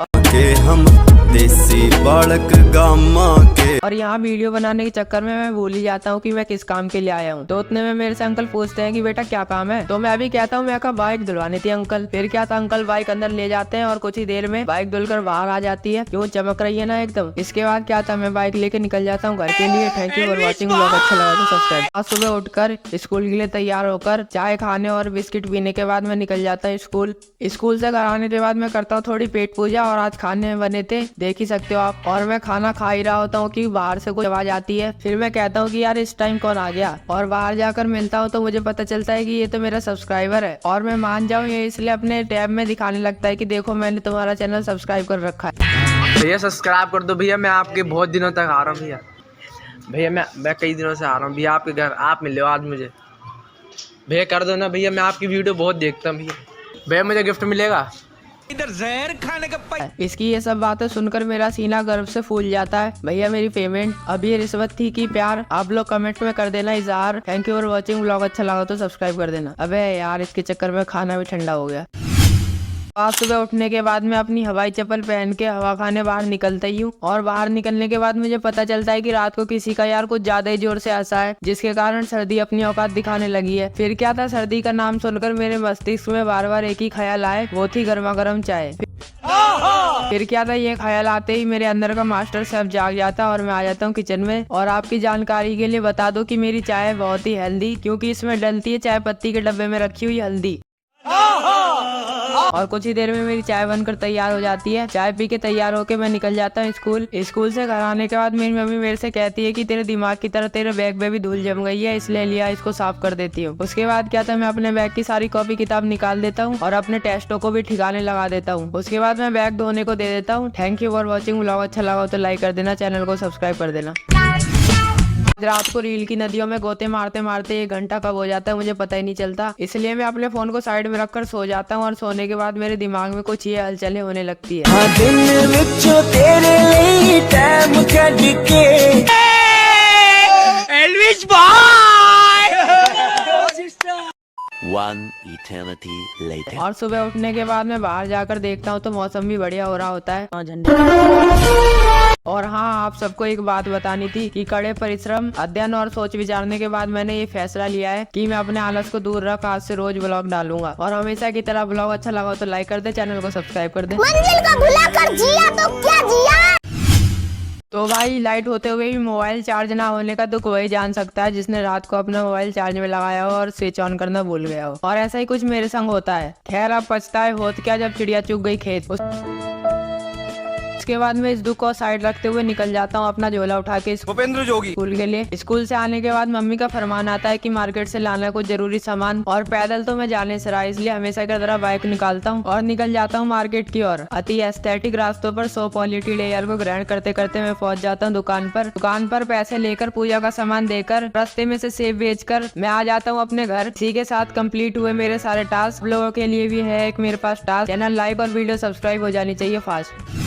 हम देसी बालक गामा के। और यहाँ वीडियो बनाने के चक्कर में मैं भूल ही जाता हूँ कि मैं किस काम के लिए आया हूँ। तो उतने में मेरे से अंकल पूछते हैं कि बेटा क्या काम है, तो मैं अभी कहता हूँ मैं कहा बाइक धुलवानी थी अंकल। फिर क्या था, अंकल बाइक अंदर ले जाते हैं और कुछ ही देर में बाइक धुलकर बाहर आ जाती है, क्यों चमक रही है ना एकदम। इसके बाद क्या था, मैं बाइक लेके निकल जाता हूँ घर के लिए। Thank you for watching. Vlog अच्छा लगा तो सब्सक्राइब। आज सुबह उठकर स्कूल के लिए तैयार होकर चाय खाने और बिस्किट पीने के बाद मैं निकल जाता हूँ स्कूल। स्कूल से घर आने के बाद मैं करता हूँ थोड़ी पेट पूजा और आज खाने में बने थे, देख ही सकते हो आप। और मैं खाना खा ही रहा होता हूँ कि बाहर से कोई आवाज आती है। फिर मैं कहता हूँ कि यार इस टाइम कौन आ गया, और बाहर जाकर मिलता हूँ तो मुझे पता चलता है कि ये तो मेरा सब्सक्राइबर है। और मैं मान जाऊँ ये इसलिए अपने टैब में दिखाने लगता है कि देखो मैंने तुम्हारा चैनल सब्सक्राइब कर रखा है। भैया सब्सक्राइब कर दो भैया, मैं आपके बहुत दिनों तक आ रहा हूँ भैया मैं कई दिनों से आ रहा हूँ भैया आपके घर। आप मिले हो आज मुझे भैया, कर दो ना भैया, मैं आपकी वीडियो बहुत देखता हूँ भैया मुझे गिफ्ट मिलेगा। इधर जहर खाने का इसकी ये सब बातें सुनकर मेरा सीना गर्व से फूल जाता है। भैया मेरी पेमेंट अब ये रिश्वत थी कि प्यार, आप लोग कमेंट में कर देना इजहार। Thank you for watching. Vlog अच्छा लगा तो सब्सक्राइब कर देना। अबे यार इसके चक्कर में खाना भी ठंडा हो गया। आज सुबह उठने के बाद मैं अपनी हवाई चप्पल पहन के हवा खाने बाहर निकलता ही हूँ। और बाहर निकलने के बाद मुझे पता चलता है कि रात को किसी का यार कुछ ज्यादा ही जोर से हंसा है, जिसके कारण सर्दी अपनी औकात दिखाने लगी है। फिर क्या था, सर्दी का नाम सुनकर मेरे मस्तिष्क में बार बार एक ही ख्याल आए, वो थी गर्मा गर्म चाय। फिर क्या था, ये ख्याल आते ही मेरे अंदर का मास्टर शेफ जाग जाता और मैं आ जाता हूँ किचन में। और आपकी जानकारी के लिए बता दो कि मेरी चाय बहुत ही हेल्दी, क्योंकि इसमें डलती है चाय पत्ती के डब्बे में रखी हुई हल्दी। और कुछ ही देर में मेरी चाय बनकर तैयार हो जाती है। चाय पी के तैयार होके मैं निकल जाता हूँ स्कूल। स्कूल से घर आने के बाद मेरी मम्मी मेरे से कहती है कि तेरे दिमाग की तरह तेरे बैग में भी धूल जम गई है, इसलिए लिया इसको साफ कर देती हूँ। उसके बाद क्या था, मैं अपने बैग की सारी कॉपी किताब निकाल देता हूँ और अपने टेस्टों को भी ठिकाने लगा देता हूँ। उसके बाद मैं बैग धोने को दे देता हूँ। Thank you for watching. Vlog अच्छा लगा तो लाइक कर देना, चैनल को सब्सक्राइब कर देना। रात को रील की नदियों में गोते मारते मारते 1 घंटा कब हो जाता है मुझे पता ही नहीं चलता, इसलिए मैं अपने फोन को साइड में रखकर सो जाता हूँ। और सोने के बाद मेरे दिमाग में कुछ ये हलचलें होने लगती है। एल्विस भाई। One eternity later. और सुबह उठने के बाद मैं बाहर जाकर देखता हूँ तो मौसम भी बढ़िया हो रहा होता है। और हाँ, आप सबको एक बात बतानी थी कि कड़े परिश्रम, अध्ययन और सोच विचारने के बाद मैंने ये फैसला लिया है कि मैं अपने आलस को दूर रख आज से रोज ब्लॉग डालूंगा। और हमेशा की तरह ब्लॉग अच्छा लगा तो लाइक कर दे, चैनल को सब्सक्राइब कर दे। मंजिल को भुलाकर जिया तो क्या जिया। तो भाई लाइट होते हुए भी मोबाइल चार्ज ना होने का दुख वही जान सकता है जिसने रात को अपना मोबाइल चार्ज में लगाया हो और स्विच ऑन करना भूल गया हो। और ऐसा ही कुछ मेरे संग होता है। खैर अब पछताए होत क्या जब चिड़िया चुग गई खेत। उसके बाद मैं इस दुख को साइड रखते हुए निकल जाता हूँ अपना झोला उठा के भूपेंद्र जोगी स्कूल के लिए। स्कूल से आने के बाद मम्मी का फरमान आता है कि मार्केट से लाना कुछ जरूरी सामान, और पैदल तो मैं जाने से रहा, इसलिए हमेशा की तरह बाइक निकालता हूँ और निकल जाता हूँ मार्केट की ओर। अति एस्थेटिक रास्तों पर सो पॉलिटी लेयर को ग्रहण करते करते मैं पहुंच जाता हूँ दुकान पर पैसे लेकर पूजा का सामान देकर रास्ते में से सेब बेचकर मैं आ जाता हूँ अपने घर। इसी के साथ कंप्लीट हुए मेरे सारे टास्क। लोगों के लिए भी है एक मेरे पास टास्क, चैनल लाइक और वीडियो सब्सक्राइब हो जानी चाहिए फास्ट।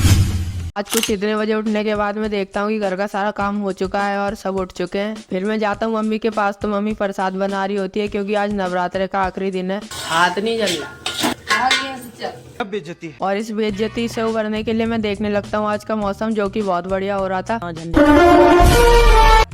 आज कुछ इतने बजे उठने के बाद मैं देखता हूँ कि घर का सारा काम हो चुका है और सब उठ चुके हैं। फिर मैं जाता हूँ मम्मी के पास तो मम्मी प्रसाद बना रही होती है, क्योंकि आज नवरात्रे का आखिरी दिन है। हाथ नहीं जल रहा बेइज्जती। और इस बेइज्जती से उबरने के लिए मैं देखने लगता हूँ आज का मौसम, जो कि बहुत बढ़िया हो रहा था।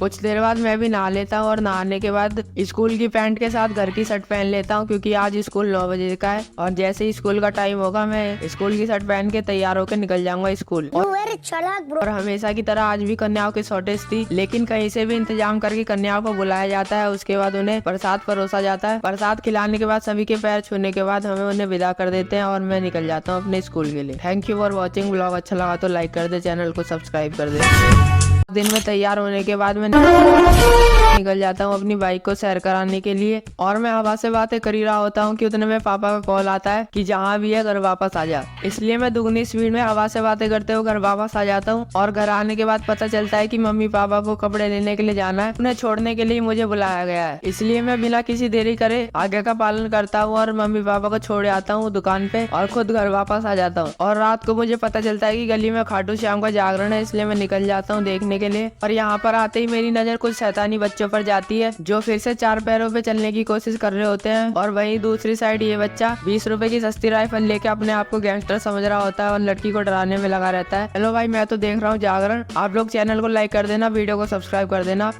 कुछ देर बाद मैं भी नहा लेता हूँ और नहाने के बाद स्कूल की पैंट के साथ घर की शर्ट पहन लेता हूँ, क्योंकि आज स्कूल 9 बजे का है और जैसे ही स्कूल का टाइम होगा मैं स्कूल की शर्ट पहन के तैयार होकर निकल जाऊंगा स्कूल। और हमेशा की तरह आज भी कन्याओं की शॉर्टेज थी, लेकिन कहीं से भी इंतजाम करके कन्याओं को बुलाया जाता है। उसके बाद उन्हें प्रसाद परोसा जाता है। प्रसाद खिलाने के बाद सभी के पैर छूने के बाद हमें उन्हें विदा कर देते हैं और मैं निकल जाता हूँ अपने स्कूल के लिए। Thank you for watching. Blog अच्छा लगा तो लाइक कर दे, चैनल को सब्सक्राइब कर दे। दिन में तैयार होने के बाद मैं निकल जाता हूँ अपनी बाइक को सैर कराने के लिए और मैं हवा से बातें कर ही रहा होता हूँ कि उतने में पापा का कॉल आता है कि जहाँ भी है घर वापस आ जा। इसलिए मैं दुगनी स्पीड में हवा से बातें करते हुए घर वापस आ जाता हूँ और घर आने के बाद पता चलता है कि मम्मी पापा को कपड़े लेने के लिए जाना है, उन्हें छोड़ने के लिए मुझे बुलाया गया है। इसलिए मैं बिना किसी देरी करे आज्ञा का पालन करता हूँ और मम्मी पापा को छोड़ आता हूँ दुकान पे और खुद घर वापस आ जाता हूँ। और रात को मुझे पता चलता है कि गली में खाटू श्याम का जागरण है, इसलिए मैं निकल जाता हूँ देखने के लिए। और यहाँ पर आते ही मेरी नजर कुछ शैतानी बच्चों पर जाती है जो फिर से 4 पैरों पे चलने की कोशिश कर रहे होते हैं। और वहीं दूसरी साइड ये बच्चा 20 रुपए की सस्ती राइफल लेके अपने आप को गैंगस्टर समझ रहा होता है और लड़की को डराने में लगा रहता है। हेलो भाई, मैं तो देख रहा हूँ जागरण। आप लोग चैनल को लाइक कर देना, वीडियो को सब्सक्राइब कर देना।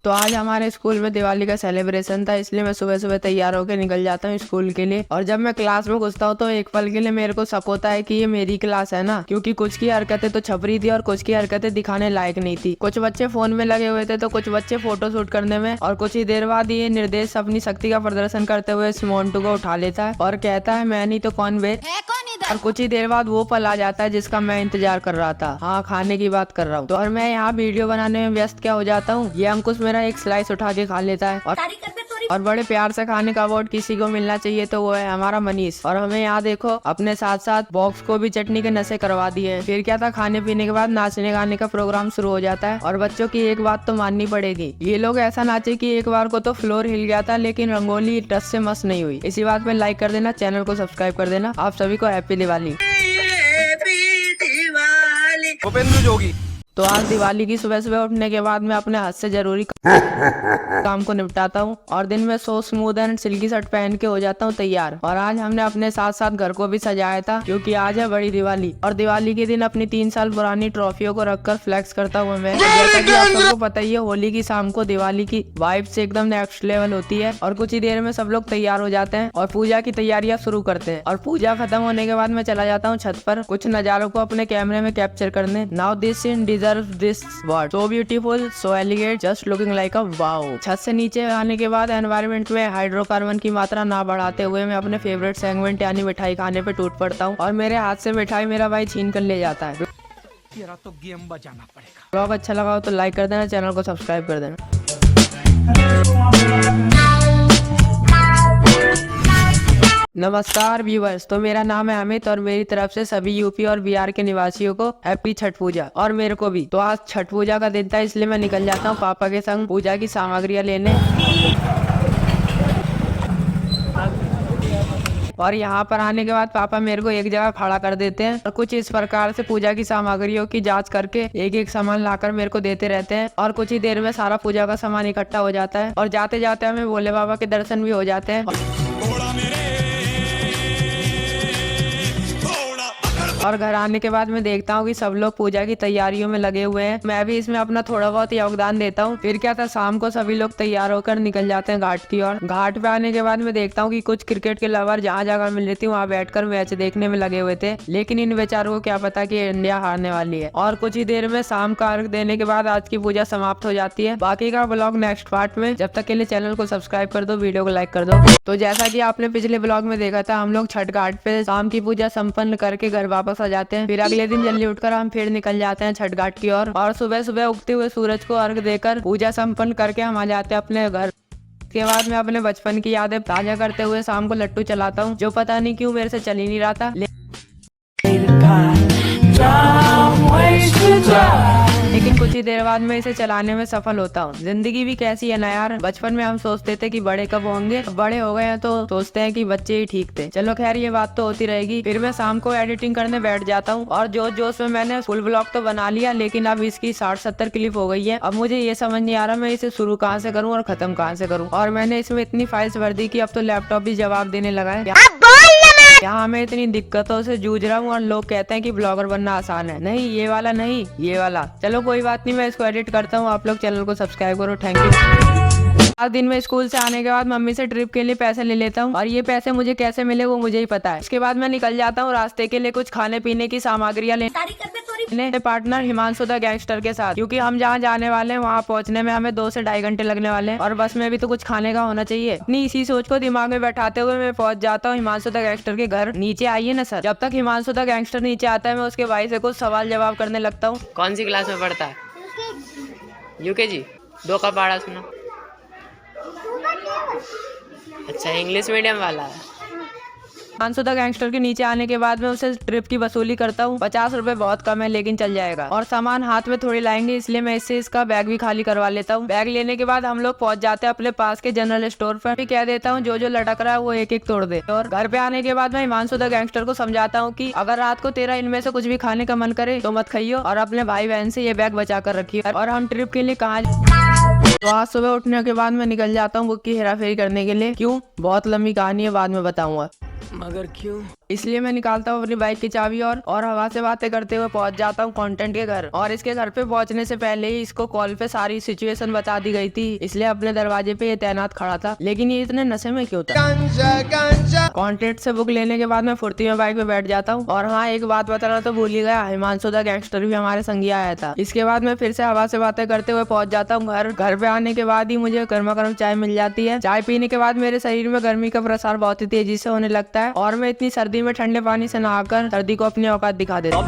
तो आज हमारे स्कूल में दिवाली का सेलिब्रेशन था, इसलिए मैं सुबह सुबह तैयार होकर निकल जाता हूँ स्कूल के लिए। और जब मैं क्लास में घुसता हूँ तो एक पल के लिए मेरे को शक होता है कि ये मेरी क्लास है ना, क्योंकि कुछ की हरकतें तो छपरी थी और कुछ की हरकतें दिखाने लायक नहीं थी। कुछ बच्चे फोन में लगे हुए थे तो कुछ बच्चे फोटो शूट करने में। और कुछ ही देर बाद ये निर्देश अपनी शक्ति का प्रदर्शन करते हुए इस मोन्टू को उठा लेता है और कहता है मैं नहीं तो कौन बे। और कुछ ही देर बाद वो पल आ जाता है जिसका मैं इंतजार कर रहा था। हाँ, खाने की बात कर रहा हूँ। तो और मैं यहाँ वीडियो बनाने में व्यस्त क्या हो जाता हूँ। ये अंकुश मेरा एक स्लाइस उठा के खा लेता है और बड़े प्यार से खाने का अवार्ड किसी को मिलना चाहिए तो वो है हमारा मनीष। और हमें यहाँ देखो अपने साथ साथ बॉक्स को भी चटनी के नशे करवा दिए। फिर क्या था, खाने पीने के बाद नाचने गाने का प्रोग्राम शुरू हो जाता है। और बच्चों की एक बात तो माननी पड़ेगी, ये लोग ऐसा नाचे कि एक बार को तो फ्लोर हिल गया था, लेकिन रंगोली टच से मस्त नहीं हुई। इसी बात पे लाइक कर देना, चैनल को सब्सक्राइब कर देना। आप सभी को हैप्पी दिवाली। भूपेंद्र जोगी। तो आज दिवाली की सुबह सुबह उठने के बाद मैं अपने हाथ से जरूरी काम को निपटाता हूँ और दिन में so smooth and silkie shirt पहन के हो जाता हूँ तैयार। और आज हमने अपने साथ साथ घर को भी सजाया था, क्योंकि आज है बड़ी दिवाली। और दिवाली के दिन अपनी 3 साल पुरानी ट्रॉफियों को रखकर फ्लेक्स करता हूँ मैं। जैसा कि आप सबको पता ही है, होली की शाम को दिवाली की वाइब से एकदम नेक्स्ट लेवल होती है। और कुछ ही देर में सब लोग तैयार हो जाते हैं और पूजा की तैयारियां शुरू करते हैं। और पूजा खत्म होने के बाद मैं चला जाता हूँ छत पर कुछ नजारों को अपने कैमरे में कैप्चर करने। Now this scene deserve this word, so beautiful, so elegant, just looking like a wow. छत से नीचे आने के बाद एनवायरनमेंट में हाइड्रोकार्बन की मात्रा ना बढ़ाते हुए मैं अपने फेवरेट सेगमेंट यानी मिठाई खाने पे टूट पड़ता हूँ और मेरे हाथ से मिठाई मेरा भाई छीन कर ले जाता है। तेरा तो गेम बजाना पड़ेगा। ब्लॉग अच्छा लगा हो तो लाइक कर देना, चैनल को सब्सक्राइब कर देना। नमस्कार व्यूवर्स, तो मेरा नाम है अमित और मेरी तरफ से सभी यूपी और बिहार के निवासियों को हैप्पी छठ पूजा। और मेरे को भी। तो आज छठ पूजा का दिन था, इसलिए मैं निकल जाता हूँ पापा के संग पूजा की सामग्रियाँ लेने। और यहाँ पर आने के बाद पापा मेरे को एक जगह खड़ा कर देते हैं और कुछ इस प्रकार से पूजा की सामग्रियों की जांच करके एक एक सामान लाकर मेरे को देते रहते हैं। और कुछ ही देर में सारा पूजा का सामान इकट्ठा हो जाता है और जाते जाते हमें भोले बाबा के दर्शन भी हो जाते हैं। और घर आने के बाद मैं देखता हूँ कि सब लोग पूजा की तैयारियों में लगे हुए हैं। मैं भी इसमें अपना थोड़ा बहुत योगदान देता हूँ। फिर क्या था, शाम को सभी लोग तैयार होकर निकल जाते हैं घाट की ओर। घाट पे आने के बाद मैं देखता हूँ कि कुछ क्रिकेट के लवर जहाँ जगह मिल रही थी वहाँ बैठकर मैच देखने में लगे हुए थे, लेकिन इन बेचारों को क्या पता कि इंडिया हारने वाली है। और कुछ ही देर में शाम का अर्घ देने के बाद आज की पूजा समाप्त हो जाती है। बाकी का ब्लॉग नेक्स्ट पार्ट में। जब तक के लिए चैनल को सब्सक्राइब कर दो, वीडियो को लाइक कर दो। तो जैसा कि आपने पिछले ब्लॉग में देखा था, हम लोग छठ घाट पे शाम की पूजा संपन्न करके घर वापस आ जाते हैं। फिर अगले दिन जल्दी उठकर हम फिर निकल जाते हैं छठ घाट की ओर और सुबह सुबह उगते हुए सूरज को अर्घ देकर पूजा संपन्न करके हम आ जाते हैं अपने घर। के बाद मैं अपने बचपन की यादें ताजा करते हुए शाम को लट्टू चलाता हूँ, जो पता नहीं क्यों मेरे से चल ही नहीं रहा था। लेकिन कुछ ही देर बाद मैं इसे चलाने में सफल होता हूँ। जिंदगी भी कैसी है ना यार। बचपन में हम सोचते थे कि बड़े कब होंगे, बड़े हो गए हैं तो सोचते हैं कि बच्चे ही ठीक थे। चलो खैर, ये बात तो होती रहेगी। फिर मैं शाम को एडिटिंग करने बैठ जाता हूँ और जोश में मैंने फुल ब्लॉग तो बना लिया, लेकिन अब इसकी 60-70 क्लिप हो गई है। अब मुझे ये समझ नहीं आ रहा मैं इसे शुरू कहाँ से करूँ और खत्म कहाँ से करूँ। और मैंने इसमें इतनी फाइल्स भर दी कि अब तो लैपटॉप भी जवाब देने लगा है। यहाँ मैं इतनी दिक्कतों से जूझ रहा हूँ और लोग कहते हैं कि ब्लॉगर बनना आसान है। नहीं, ये वाला नहीं, ये वाला। चलो कोई बात नहीं, मैं इसको एडिट करता हूँ। आप लोग चैनल को सब्सक्राइब करो। Thank you. आज दिन में स्कूल से आने के बाद मम्मी से ट्रिप के लिए पैसे ले लेता हूँ और ये पैसे मुझे कैसे मिले वो मुझे ही पता है। उसके बाद मैं निकल जाता हूँ रास्ते के लिए कुछ खाने पीने की सामग्रियाँ लेने पार्टनर हिमांशु द गैंगस्टर के साथ, क्योंकि हम जहाँ जाने वाले हैं वहाँ पहुँचने में हमें 2 से 2.5 घंटे लगने वाले हैं और बस में भी तो कुछ खाने का होना चाहिए। अपनी इसी सोच को दिमाग में बैठाते हुए मैं पहुँच जाता हूँ हिमांशु द गैंगस्टर के घर। नीचे आइए ना सर। जब तक हिमांशु द गैंगस्टर नीचे आता है मैं उसके भाई से कुछ सवाल जवाब करने लगता हूँ। कौन सी क्लास में पढ़ता है? यूकेजी। 2 का पढ़ा सुना। अच्छा, इंग्लिश मीडियम वाला है। हिमांशु द गैंगस्टर के नीचे आने के बाद मैं उसे ट्रिप की वसूली करता हूँ। 50 रुपए बहुत कम है लेकिन चल जाएगा और सामान हाथ में थोड़ी लाएंगे, इसलिए मैं इससे इसका बैग भी खाली करवा लेता हूँ। बैग लेने के बाद हम लोग पहुँच जाते हैं अपने पास के जनरल स्टोर पर। भी कह देता हूँ जो जो लटक रहा है वो एक एक तोड़ दे। और घर पे आने के बाद मैं हिमांशु द गैंगस्टर को समझाता हूँ कि अगर रात को तेरा इनमें से कुछ भी खाने का मन करे तो मत खाइयो और अपने भाई बहन से ये बैग बचा कर रखियो। और हम ट्रिप के लिए कहाँ तो आज सुबह उठने के बाद मैं निकल जाता हूँ बुक की हेराफेरी करने के लिए। क्यों? बहुत लंबी कहानी है, बाद में बताऊंगा। मगर क्यों? इसलिए मैं निकालता हूँ अपनी बाइक की चाबी और हवा से बातें करते हुए पहुंच जाता हूँ कंटेंट के घर। और इसके घर पे पहुंचने से पहले ही इसको कॉल पे सारी सिचुएशन बता दी गई थी, इसलिए अपने दरवाजे पे ये तैनात खड़ा था। लेकिन ये इतने नशे में क्यों था? कंटेंट से बुक लेने के बाद मैं फुर्ती में बाइक पे बैठ जाता हूँ। और हाँ, एक बात बताना तो भूल ही गया, हिमांशु द गैंगस्टर भी हमारे संगी आया था। इसके बाद मैं फिर से हवा से बातें करते हुए पहुंच जाता हूँ घर। घर पे आने के बाद ही मुझे गर्मा गर्म चाय मिल जाती है। चाय पीने के बाद मेरे शरीर में गर्मी का प्रसार बहुत ही तेजी से होने लगता है और मैं इतनी सर्दी में ठंडे पानी से नहाकर सर्दी को अपनी औकात दिखा देता हूँ।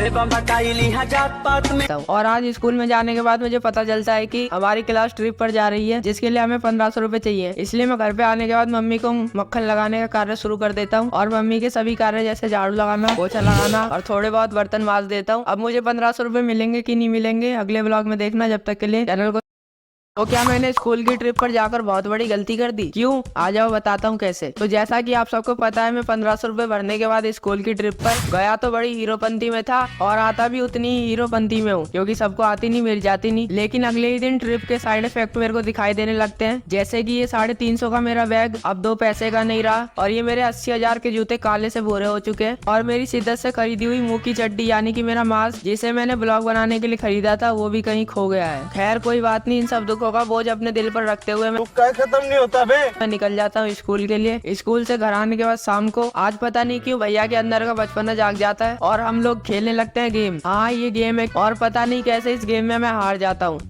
और आज स्कूल में जाने के बाद मुझे पता चलता है कि हमारी क्लास ट्रिप पर जा रही है, जिसके लिए हमें 1500 रुपए चाहिए। इसलिए मैं घर पे आने के बाद मम्मी को मक्खन लगाने का कार्य शुरू कर देता हूँ और मम्मी के सभी कार्य जैसे झाड़ू लगाना, पोछा लगाना और थोड़े बहुत बर्तन माज देता हूँ। अब मुझे 1500 रुपए मिलेंगे कि नहीं मिलेंगे अगले ब्लॉग में देखना। जब तक के लिए चैनल को तो क्या मैंने स्कूल की ट्रिप पर जाकर बहुत बड़ी गलती कर दी? क्यों? आ जाओ बताता हूँ कैसे। तो जैसा कि आप सबको पता है, मैं 1500 रुपए भरने के बाद स्कूल की ट्रिप पर गया तो बड़ी हीरोपंती में था और आता भी उतनी ही हीरोपंती में हूँ, क्योंकि सबको आती नहीं मेरी जाती नहीं। लेकिन अगले ही दिन ट्रिप के साइड इफेक्ट मेरे को दिखाई देने लगते हैं, जैसे की ये 350 का मेरा बैग अब 2 पैसे का नहीं रहा और ये मेरे 80,000 के जूते काले से भूरे हो चुके हैं और मेरी शिद्दत से खरीदी हुई मुँह की चड्डी यानी कि मेरा मास्क, जिसे मैंने ब्लॉग बनाने के लिए खरीदा था, वो भी कहीं खो गया है। खैर कोई बात नहीं, इन सब दुखों का बोझ अपने दिल पर रखते हुए मैं खत्म नहीं होता बे। मैं निकल जाता हूँ स्कूल के लिए। स्कूल से घर आने के बाद शाम को आज पता नहीं क्यों भैया के अंदर का बचपना जाग जाता है और हम लोग खेलने लगते हैं गेम। हाँ, ये गेम है और पता नहीं कैसे इस गेम में मैं हार जाता हूँ।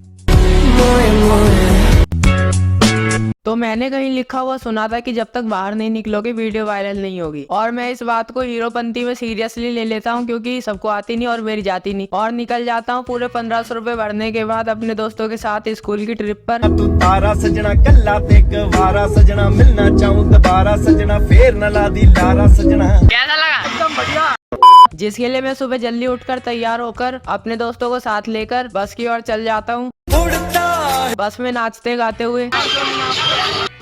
तो मैंने कहीं लिखा हुआ सुना था कि जब तक बाहर नहीं निकलोगे वीडियो वायरल नहीं होगी, और मैं इस बात को हीरोपंती में सीरियसली ले लेता हूँ क्योंकि सबको आती नहीं और मेरी जाती नहीं। और निकल जाता हूँ पूरे 1500 रुपए भरने के बाद अपने दोस्तों के साथ स्कूल की ट्रिप पर। तू तारा सजना कल्ला ते वारा सजना, मिलना चाहूं दोबारा सजना, फेर न ला दी लारा सजना। कैसा लगा? एकदम बढ़िया। जिसके लिए मैं सुबह जल्दी उठकर तैयार होकर अपने दोस्तों को साथ लेकर बस की ओर चल जाता हूँ, बस में नाचते गाते हुए।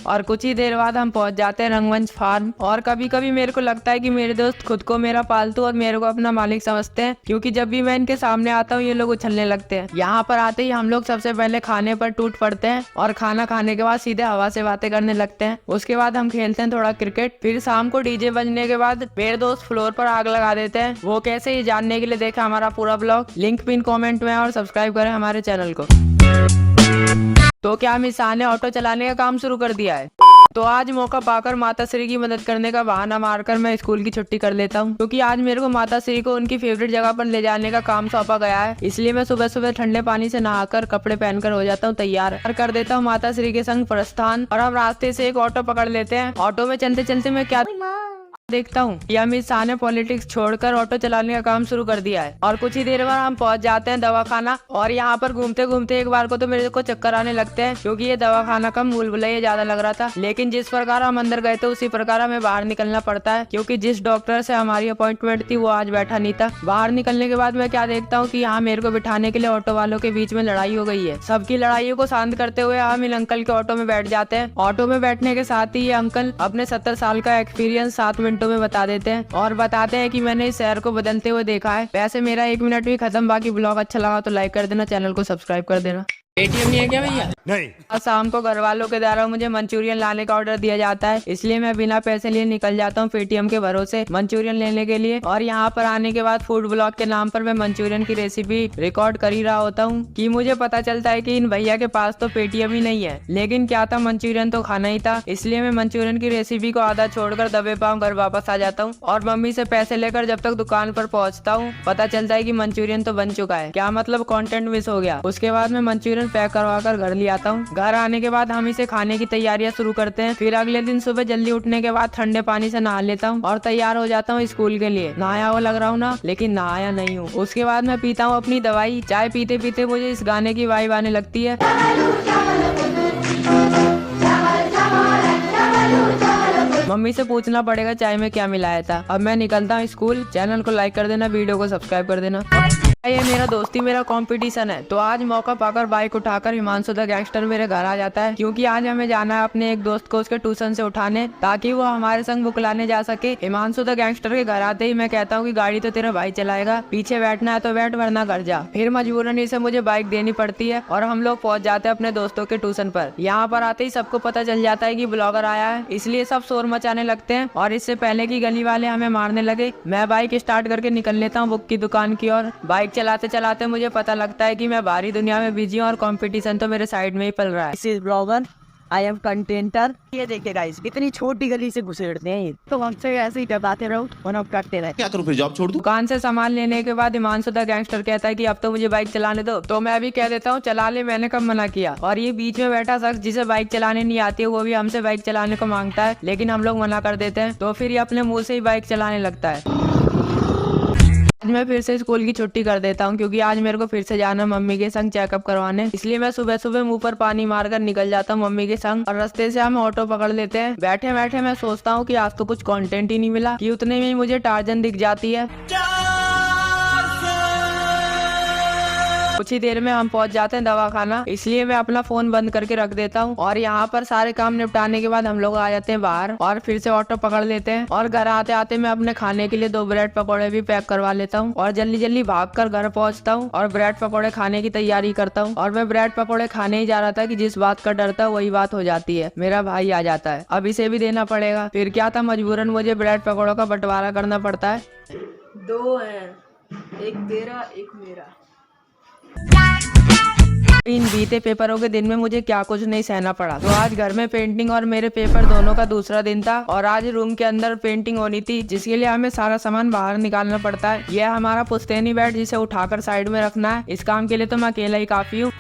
और कुछ ही देर बाद हम पहुंच जाते हैं रंगमंच फार्म। और कभी कभी मेरे को लगता है कि मेरे दोस्त खुद को मेरा पालतू और मेरे को अपना मालिक समझते हैं, क्योंकि जब भी मैं इनके सामने आता हूँ ये लोग उछलने लगते हैं। यहाँ पर आते ही हम लोग सबसे पहले खाने पर टूट पड़ते हैं और खाना खाने के बाद सीधे हवा से बातें करने लगते हैं। उसके बाद हम खेलते हैं थोड़ा क्रिकेट। फिर शाम को डीजे बजने के बाद मेरे दोस्त फ्लोर पर आग लगा देते हैं। वो कैसे, ये जानने के लिए देखा हमारा पूरा ब्लॉग। लिंक पिन कॉमेंट में और सब्सक्राइब करें हमारे चैनल को। तो क्या मिसान ने ऑटो चलाने का काम शुरू कर दिया है? तो आज मौका पाकर माता श्री की मदद करने का बहाना मारकर मैं स्कूल की छुट्टी कर लेता हूँ, क्योंकि आज मेरे को माता श्री को उनकी फेवरेट जगह पर ले जाने का काम सौंपा गया है। इसलिए मैं सुबह सुबह ठंडे पानी से नहाकर कपड़े पहनकर हो जाता हूँ तैयार और कर देता हूँ माता श्री के संग प्रस्थान। और हम रास्ते से एक ऑटो पकड़ लेते हैं। ऑटो में चलते चलते मैं क्या देखता हूँ, ये अमित शाह ने पॉलिटिक्स छोड़कर ऑटो चलाने का काम शुरू कर दिया है। और कुछ ही देर बाद हम पहुंच जाते हैं दवाखाना। और यहाँ पर घूमते घूमते एक बार को तो मेरे को चक्कर आने लगते हैं, क्योंकि ये दवाखाना कम भूल-भुलैया ज्यादा लग रहा था। लेकिन जिस प्रकार हम अंदर गए थे उसी प्रकार हमें बाहर निकलना पड़ता है, क्योंकि जिस डॉक्टर से हमारी अपॉइंटमेंट थी वो आज बैठा नहीं था। बाहर निकलने के बाद मैं क्या देखता हूँ कि यहाँ मेरे को बिठाने के लिए ऑटो वालों के बीच में लड़ाई हो गई है। सबकी लड़ाइयों को शांत करते हुए हम इन अंकल के ऑटो में बैठ जाते हैं। ऑटो में बैठने के साथ ही ये अंकल अपने 70 साल का एक्सपीरियंस 7 मिनटों में बता देते हैं और बताते हैं कि मैंने इस शहर को बदलते हुए देखा है। वैसे मेरा 1 मिनट भी खत्म। बाकी ब्लॉग अच्छा लगा तो लाइक कर देना, चैनल को सब्सक्राइब कर देना। पेटीएम नहीं है क्या भैया? नहीं। और शाम को घर वालों के द्वारा मुझे मंचूरियन लाने का ऑर्डर दिया जाता है, इसलिए मैं बिना पैसे लिए निकल जाता हूँ पेटीएम के भरोसे मंचूरियन लेने के लिए। और यहाँ पर आने के बाद फूड ब्लॉग के नाम पर मैं मंचूरियन की रेसिपी रिकॉर्ड कर ही रहा होता हूँ कि मुझे पता चलता है कि इन भैया के पास तो पेटीएम ही नहीं है, लेकिन क्या था, मंचूरियन तो खाना ही था। इसलिए मैं मंचूरियन की रेसिपी को आधा छोड़कर दबे पाँव घर वापस आ जाता हूँ और मम्मी से पैसे लेकर जब तक दुकान पर पहुँचता हूँ पता चलता है कि मंचूरियन तो बन चुका है। क्या मतलब, कंटेंट मिस हो गया। उसके बाद मैं मंचूरियन पैक करवा कर घर ले आता हूँ। घर आने के बाद हम इसे खाने की तैयारियां शुरू करते हैं। फिर अगले दिन सुबह जल्दी उठने के बाद ठंडे पानी से नहा लेता हूँ और तैयार हो जाता हूँ स्कूल के लिए। नहाया हुआ लग रहा हूँ ना, लेकिन नहाया नहीं हूँ। उसके बाद मैं पीता हूँ अपनी दवाई। चाय पीते पीते मुझे इस गाने की वाइब आने लगती है। मम्मी से पूछना पड़ेगा चाय में क्या मिलाया था। अब मैं निकलता हूँ स्कूल। चैनल को लाइक कर देना, वीडियो को सब्सक्राइब कर देना। ये मेरा दोस्ती मेरा कंपटीशन है, तो आज मौका पाकर बाइक उठाकर हिमांशु द गैंगस्टर मेरे घर आ जाता है, क्योंकि आज हमें जाना है अपने एक दोस्त को उसके ट्यूशन से उठाने, ताकि वो हमारे संग बुक लाने जा सके। हिमांशु द गैंगस्टर के घर आते ही मैं कहता हूँ कि गाड़ी तो तेरा भाई चलाएगा, पीछे बैठना है तो बैठ वरना घर जा। फिर मजबूरन इसे मुझे बाइक देनी पड़ती है और हम लोग पहुँच जाते हैं अपने दोस्तों के ट्यूशन पर। यहाँ पर आते ही सबको पता चल जाता है कि ब्लॉगर आया है, इसलिए सब शोर मचाने लगते हैं और इससे पहले की गली वाले हमें मारने लगे। मैं बाइक स्टार्ट करके निकल लेता हूँ बुक की दुकान की ओर। बाइक चलाते चलाते मुझे पता लगता है कि मैं बाहरी दुनिया में बिजी हूँ और कंपटीशन तो मेरे साइड में ही पल रहा है। This is blogger, I am contender. ये देखिए गाइस, इतनी छोटी गली से घुसेड़ते हैं तो हमसे ऐसे ही दबाते रहो, वन ऑफ करते रहे। क्या करूं फिर, जॉब छोड़ दूं? दुकान से सामान लेने के बाद हिमांशु द गैंगस्टर कहता है कि अब तो मुझे बाइक चलाने दो, तो मैं भी कह देता हूँ चला ले, मैंने कब मना किया। और ये बीच में बैठा शख्स जिसे बाइक चलाने नहीं आती है वो भी हमसे बाइक चलाने को मांगता है, लेकिन हम लोग मना कर देते हैं, तो फिर ये अपने मुँह से ही बाइक चलाने लगता है। आज मैं फिर से स्कूल की छुट्टी कर देता हूँ, क्योंकि आज मेरे को फिर से जाना मम्मी के संग चेकअप करवाने। इसलिए मैं सुबह सुबह मुंह पर पानी मारकर निकल जाता हूँ मम्मी के संग और रास्ते से हम ऑटो पकड़ लेते हैं। बैठे बैठे मैं सोचता हूँ कि आज तो कुछ कंटेंट ही नहीं मिला, कि उतने में ही मुझे टार्जन दिख जाती है। कुछ ही देर में हम पहुंच जाते हैं दवाखाना, इसलिए मैं अपना फोन बंद करके रख देता हूं। और यहाँ पर सारे काम निपटाने के बाद हम लोग आ जाते हैं बाहर और फिर से ऑटो पकड़ लेते हैं। और घर आते आते मैं अपने खाने के लिए 2 ब्रेड पकौड़े भी पैक करवा लेता हूँ और जल्दी जल्दी भागकर घर पहुँचता हूँ और ब्रेड पकौड़े खाने की तैयारी करता हूँ। और मैं ब्रेड पकौड़े खाने ही जा रहा था कि जिस बात का डर था वही बात हो जाती है, मेरा भाई आ जाता है। अब इसे भी देना पड़ेगा। फिर क्या था, मजबूरन मुझे ब्रेड पकौड़ों का बंटवारा करना पड़ता है। 2 हैं, एक तेरा एक मेरा। इन बीते पेपरों के दिन में मुझे क्या कुछ नहीं सहना पड़ा। तो आज घर में पेंटिंग और मेरे पेपर दोनों का दूसरा दिन था और आज रूम के अंदर पेंटिंग होनी थी, जिसके लिए हमें सारा सामान बाहर निकालना पड़ता है। यह हमारा पुश्तैनी बेड, जिसे उठाकर साइड में रखना है। इस काम के लिए तो मैं अकेला ही काफी हूँ।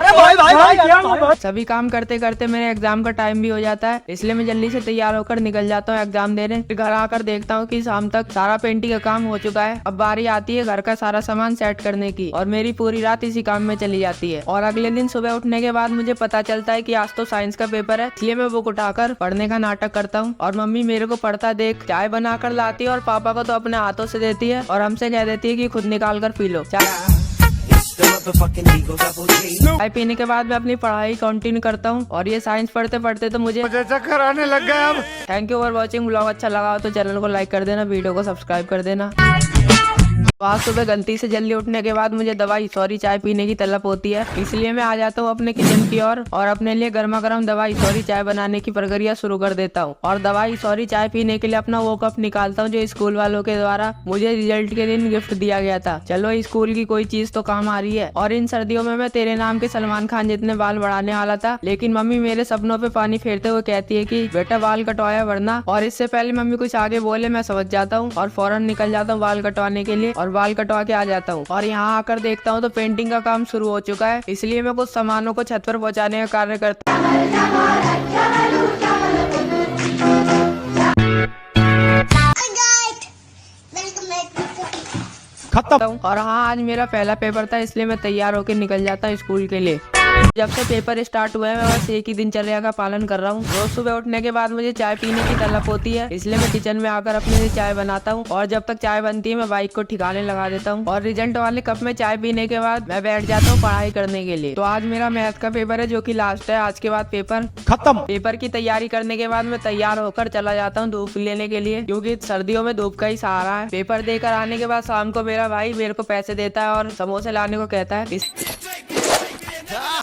सभी काम करते करते मेरे एग्जाम का टाइम भी हो जाता है, इसलिए मैं जल्दी से तैयार होकर निकल जाता हूँ एग्जाम देने। फिर घर आकर देखता हूँ कि शाम तक सारा पेंटिंग का काम हो चुका है। अब बारी आती है घर का सारा सामान सेट करने की और मेरी पूरी रात इसी काम में चली जाती है। और अगले दिन सुबह उठने के बाद मुझे पता चलता है कि आज तो साइंस का पेपर है, इसलिए मैं बुक उठाकर पढ़ने का नाटक करता हूँ। और मम्मी मेरे को पढ़ता देख चाय बनाकर लाती है और पापा को तो अपने हाथों से देती है और हमसे कह देती है कि खुद निकाल कर पी लो। चाय पीने के बाद मैं अपनी पढ़ाई कंटिन्यू करता हूँ और ये साइंस पढ़ते पढ़ते तो मुझे चक्कर आने लग गया अब। Thank you for watching. Blog अच्छा लगा तो चैनल को लाइक कर देना, वीडियो को सब्सक्राइब कर देना। आज सुबह गलती से जल्दी उठने के बाद मुझे चाय पीने की तलब होती है, इसलिए मैं आ जाता हूँ अपने किचन की ओर और अपने लिए गर्मा गर्म चाय बनाने की प्रक्रिया शुरू कर देता हूँ। और चाय पीने के लिए अपना वो कप निकालता हूँ जो स्कूल वालों के द्वारा मुझे रिजल्ट के दिन गिफ्ट दिया गया था। चलो स्कूल की कोई चीज तो काम आ रही है। और इन सर्दियों में मैं तेरे नाम के सलमान खान जितने बाल बढ़ाने वाला था, लेकिन मम्मी मेरे सपनों पे पानी फेरते हुए कहती है कि बेटा बाल कटवाया वरना। और इससे पहले मम्मी कुछ आगे बोले मैं समझ जाता हूँ और फौरन निकल जाता हूँ बाल कटवाने के लिए और बाल कटवा के आ जाता हूँ। और यहाँ आकर देखता हूँ तो पेंटिंग का काम शुरू हो चुका है, इसलिए मैं कुछ सामानों को छत पर पहुँचाने का कार्य करता हूँ। खत्म। और हाँ, आज मेरा पहला पेपर था, इसलिए मैं तैयार होकर निकल जाता हूँ स्कूल के लिए। जब से पेपर स्टार्ट हुए मैं बस एक ही दिनचर्या का पालन कर रहा हूँ। रोज सुबह उठने के बाद मुझे चाय पीने की तलब होती है, इसलिए मैं किचन में आकर अपने लिए चाय बनाता हूँ और जब तक चाय बनती है मैं बाइक को ठिकाने लगा देता हूँ। और रिजल्ट वाले कप में चाय पीने के बाद मैं बैठ जाता हूँ पढ़ाई करने के लिए। तो आज मेरा मैथ का पेपर है जो कि लास्ट है, आज के बाद पेपर खत्म। पेपर की तैयारी करने के बाद मैं तैयार होकर चला जाता हूँ धूप लेने के लिए, क्योंकि सर्दियों में धूप का ही सहारा है। पेपर देकर आने के बाद शाम को मेरा भाई मेरे को पैसे देता है और समोसे लाने को कहता है।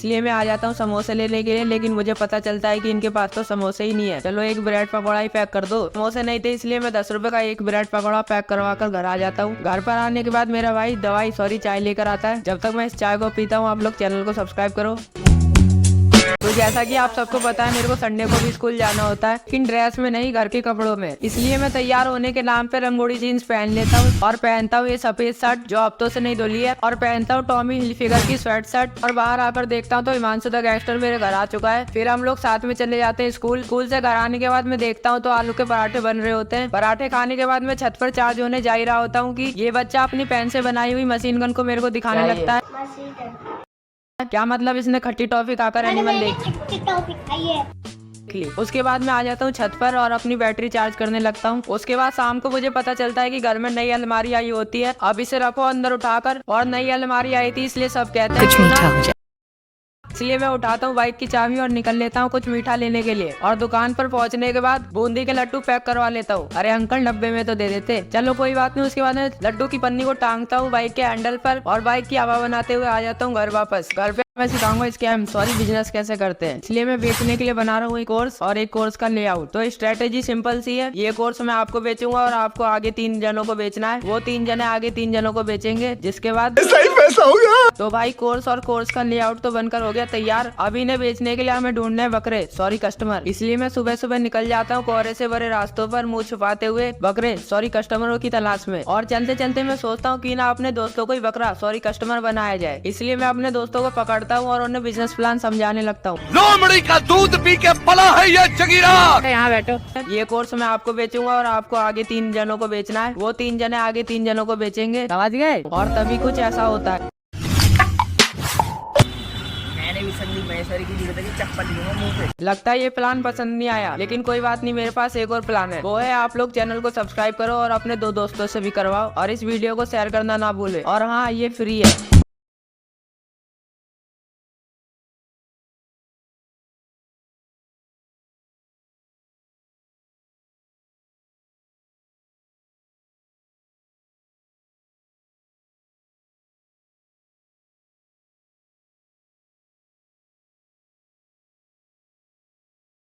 इसलिए मैं आ जाता हूँ समोसे लेने के लिए, लेकिन मुझे पता चलता है कि इनके पास तो समोसे ही नहीं है। चलो एक ब्रेड पकौड़ा ही पैक कर दो। समोसे नहीं थे इसलिए मैं 10 रुपए का एक ब्रेड पकौड़ा पैक करवा कर घर आ जाता हूँ। घर पर आने के बाद मेरा भाई चाय लेकर आता है। जब तक मैं इस चाय को पीता हूँ आप लोग चैनल को सब्सक्राइब करो। तो जैसा कि आप सबको पता है मेरे को संडे को भी स्कूल जाना होता है, लेकिन ड्रेस में नहीं, घर के कपड़ों में। इसलिए मैं तैयार होने के नाम पे रंगोली जीन्स पहन लेता हूँ और पहनता हूँ ये सफेद शर्ट जो हफ्तों से नहीं धुली है, और पहनता हूँ टॉमी हिलफिगर की स्वेट शर्ट। और बाहर आकर देखता हूँ तो हिमांशु द गैंगस्टर मेरे घर आ चुका है। फिर हम लोग साथ में चले जाते हैं स्कूल। स्कूल से घर आने के बाद मैं देखता हूँ तो आलू के पराठे बन रहे होते हैं। पराठे खाने के बाद मैं छत पर चार्ज होने जा ही रहा होता हूँ कि ये बच्चा अपनी पेन से बनाई हुई मशीन गन को मेरे को दिखाने लगता है। क्या मतलब इसने खट्टी टॉफी खाकर एनिमल देख ली। उसके बाद मैं आ जाता हूँ छत पर और अपनी बैटरी चार्ज करने लगता हूँ। उसके बाद शाम को मुझे पता चलता है कि घर में नई अलमारी आई होती है। अब इसे रखो अंदर उठाकर, और नई अलमारी आई थी इसलिए सब कहते हैं इसलिए मैं उठाता हूँ बाइक की चाबी और निकल लेता हूँ कुछ मीठा लेने के लिए। और दुकान पर पहुँचने के बाद बूंदी के लड्डू पैक करवा लेता हूँ। अरे अंकल डब्बे में तो दे देते, चलो कोई बात नहीं। उसके बाद मैं लड्डू की पन्नी को टांगता हूँ बाइक के हैंडल पर और बाइक की हवा बनाते हुए आ जाता हूँ घर वापस। घर पे मैं सिखाऊंगा स्कैम बिजनेस कैसे करते हैं, इसलिए मैं बेचने के लिए बना रहा हूँ एक कोर्स और एक कोर्स का लेआउट। तो स्ट्रेटेजी सिंपल सी है, ये कोर्स मैं आपको बेचूंगा और आपको आगे 3 जनों को बेचना है। वो 3 जने आगे 3 जनों को बेचेंगे, जिसके बाद सही पैसा होगा। तो भाई कोर्स और कोर्स का लेआउट तो बनकर हो गया तैयार। अब इन्हें बेचने के लिए हमें ढूंढने बकरे कस्टमर। इसलिए मैं सुबह सुबह निकल जाता हूँ कोहरे से भरे रास्तों पर मुंह छुपाते हुए बकरे कस्टमरों की तलाश में। और चलते चलते मैं सोचता हूँ कि ना अपने दोस्तों को ही बकरा कस्टमर बनाया जाए। इसलिए मैं अपने दोस्तों को पकड़ता हूँ और उन्हें बिजनेस प्लान समझाने लगता हूँ। लोमड़ी का दूध पी के पला है ये जगीरा। यहाँ बैठो। ये कोर्स मैं आपको बेचूंगा और आपको आगे 3 जनों को बेचना है। वो 3 जने आगे 3 जनों को बेचेंगे, समझ गए? और तभी कुछ ऐसा होता है। लगता है ये प्लान पसंद नहीं आया, लेकिन कोई बात नहीं, मेरे पास एक और प्लान है। वो है आप लोग चैनल को सब्सक्राइब करो और अपने 2 दोस्तों से भी करवाओ, और इस वीडियो को शेयर करना ना भूले। और हाँ, ये फ्री है।